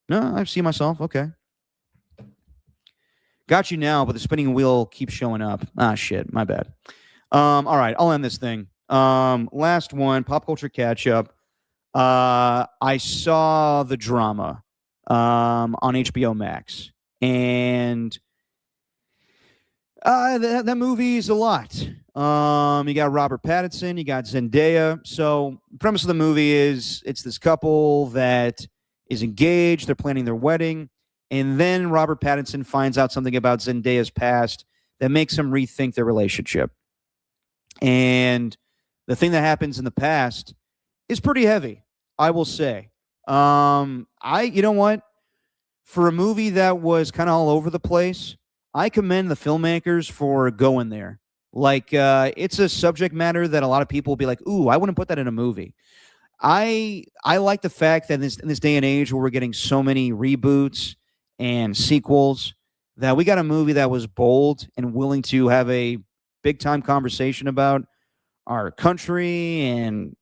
no, I see myself. Okay. Got you now, but the spinning wheel keeps showing up. Ah, shit. My bad. All right, I'll end this thing. Last one, pop culture catch up. I saw The Drama on HBO Max, and that movie is a lot. You got Robert Pattinson, you got Zendaya. So the premise of the movie is it's this couple that is engaged, they're planning their wedding, and then Robert Pattinson finds out something about Zendaya's past that makes him rethink their relationship. And the thing that happens in the past is pretty heavy, I will say. You know what? For a movie that was kind of all over the place, I commend the filmmakers for going there. Like, it's a subject matter that a lot of people will be like, ooh, I wouldn't put that in a movie. I like the fact that in this day and age where we're getting so many reboots and sequels, that we got a movie that was bold and willing to have a big-time conversation about our country and,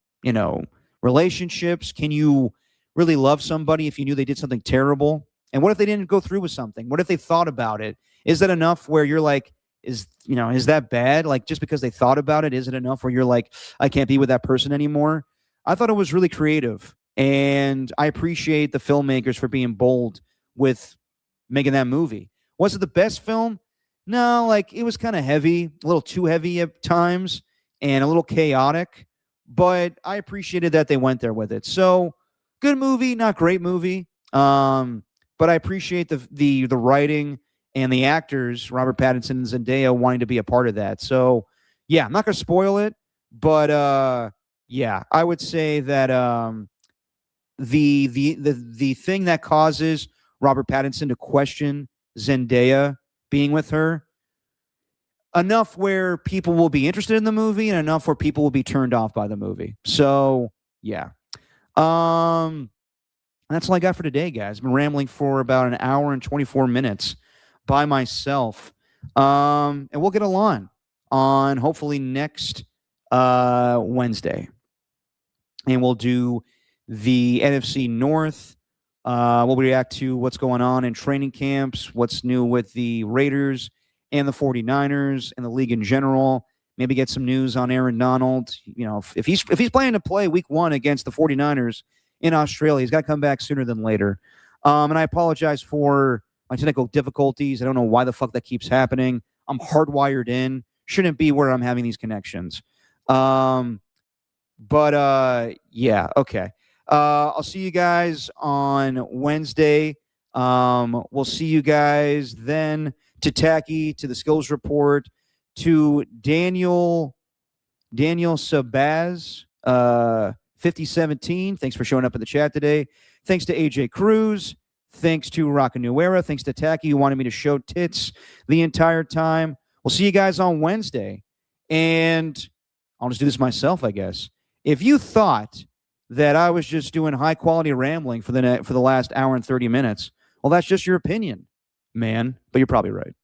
relationships. Can you really love somebody if you knew they did something terrible? And what if they didn't go through with something? What if they thought about it? Is that enough where you're like, is that bad? Like, just because they thought about it, is it enough where you're like, I can't be with that person anymore? I thought it was really creative, and I appreciate the filmmakers for being bold with making that movie. Was it the best film? No, like, it was kind of heavy, a little too heavy at times, and a little chaotic, but I appreciated that they went there with it. So, good movie, not great movie, but I appreciate the writing and the actors, Robert Pattinson and Zendaya, wanting to be a part of that. So, yeah, I'm not going to spoil it, but yeah, I would say that the thing that causes Robert Pattinson to question Zendaya being with her, enough where people will be interested in the movie and enough where people will be turned off by the movie. So, yeah. That's all I got for today, guys. I've been rambling for about an hour and 24 minutes by myself. And we'll get Alon on hopefully next Wednesday. And we'll do the NFC North. We'll react to what's going on in training camps, what's new with the Raiders and the 49ers and the league in general. Maybe get some news on Aaron Donald. You know, if he's planning to play week 1 against the 49ers in Australia, he's got to come back sooner than later. And I apologize for my technical difficulties. I don't know why the fuck that keeps happening. I'm hardwired in. Shouldn't be where I'm having these connections. Yeah, okay. I'll see you guys on Wednesday. We'll see you guys then to Tacky, to the skills report, to Daniel Sabaz, 5017. Thanks for showing up in the chat today. Thanks to AJ Cruz. Thanks to Rocka New Era. Thanks to Tacky, who wanted me to show tits the entire time. We'll see you guys on Wednesday. And I'll just do this myself, I guess. If you thought that I was just doing high-quality rambling for the last hour and 30 minutes, well, that's just your opinion, man. But you're probably right.